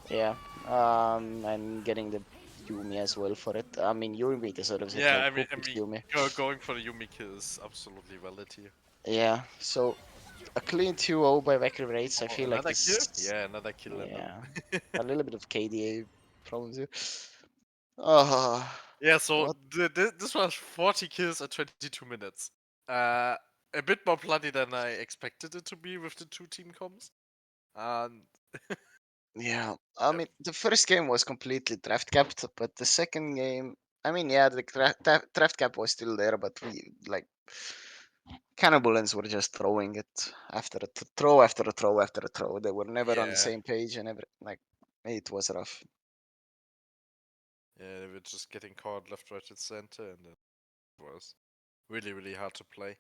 Yeah, and getting the Yumi as well for it. I mean, Yumi deserves it. yeah. Like, I who picks mean, Yumi? going for the Yumi kill is absolutely valid here. Yeah, so a clean 2-0 by Wacky Wraiths. I Oh, feel like another kill? this. Yeah, another kill, and Yeah, then. a little bit of KDA problems here. Oh, Yeah, so what? this was 40 kills at 22 minutes. Uh, a bit more bloody than I expected it to be with the two team comps. And Yeah, I mean, the first game was completely draft capped, but the second game, I mean, yeah, the draft cap was still there, but we like KanelBullens were just throwing it after a throw after a throw after a throw. They were never on the yeah, same page, and like it was rough. yeah, they were just getting caught left, right, and center, and it was really hard to play.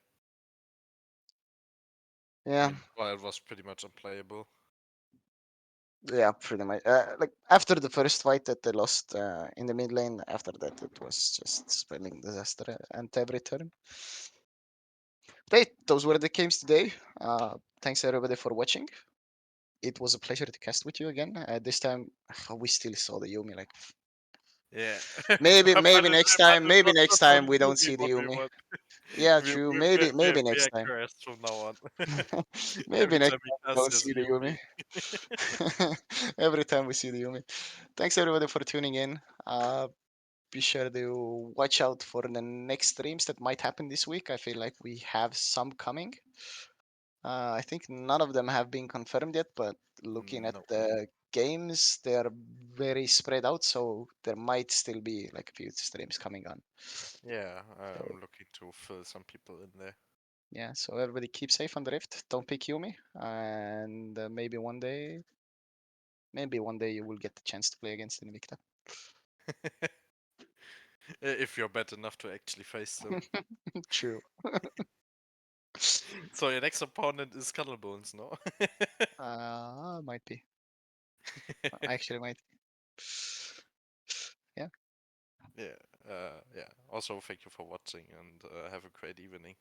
I Yeah, mean, well, it was pretty much unplayable. yeah, pretty much. Like after the first fight that they lost in the mid lane, after that it was just spelling disaster and every turn. Right, those were the games today. Thanks everybody for watching. It was a pleasure to cast with you again. This time we still saw the Yumi like Yeah. Maybe But maybe it, next but time, it's maybe next not time only we don't Yumi see the what we Yumi. want. Yeah, we, true. we, Maybe we, we maybe we next are time. cursed from now on. Maybe Every next time we time we cast don't as see the Yumi. Yumi. Every time we see the Yumi. Thanks everybody for tuning in. Be sure to watch out for the next streams that might happen this week. I feel like we have some coming. I think none of them have been confirmed yet, but looking at No. the games, they're very spread out, so there might still be like a few streams coming on. Yeah, So I'm looking to fill some people in there. yeah, so everybody keep safe on the Rift. Don't pick Yumi, and maybe one day you will get the chance to play against Invicta. If you're bad enough to actually face them. True. So your next opponent is KanelBullens, no? Might be. Actually, might. Yeah. Yeah. Yeah. Also, thank you for watching and have a great evening.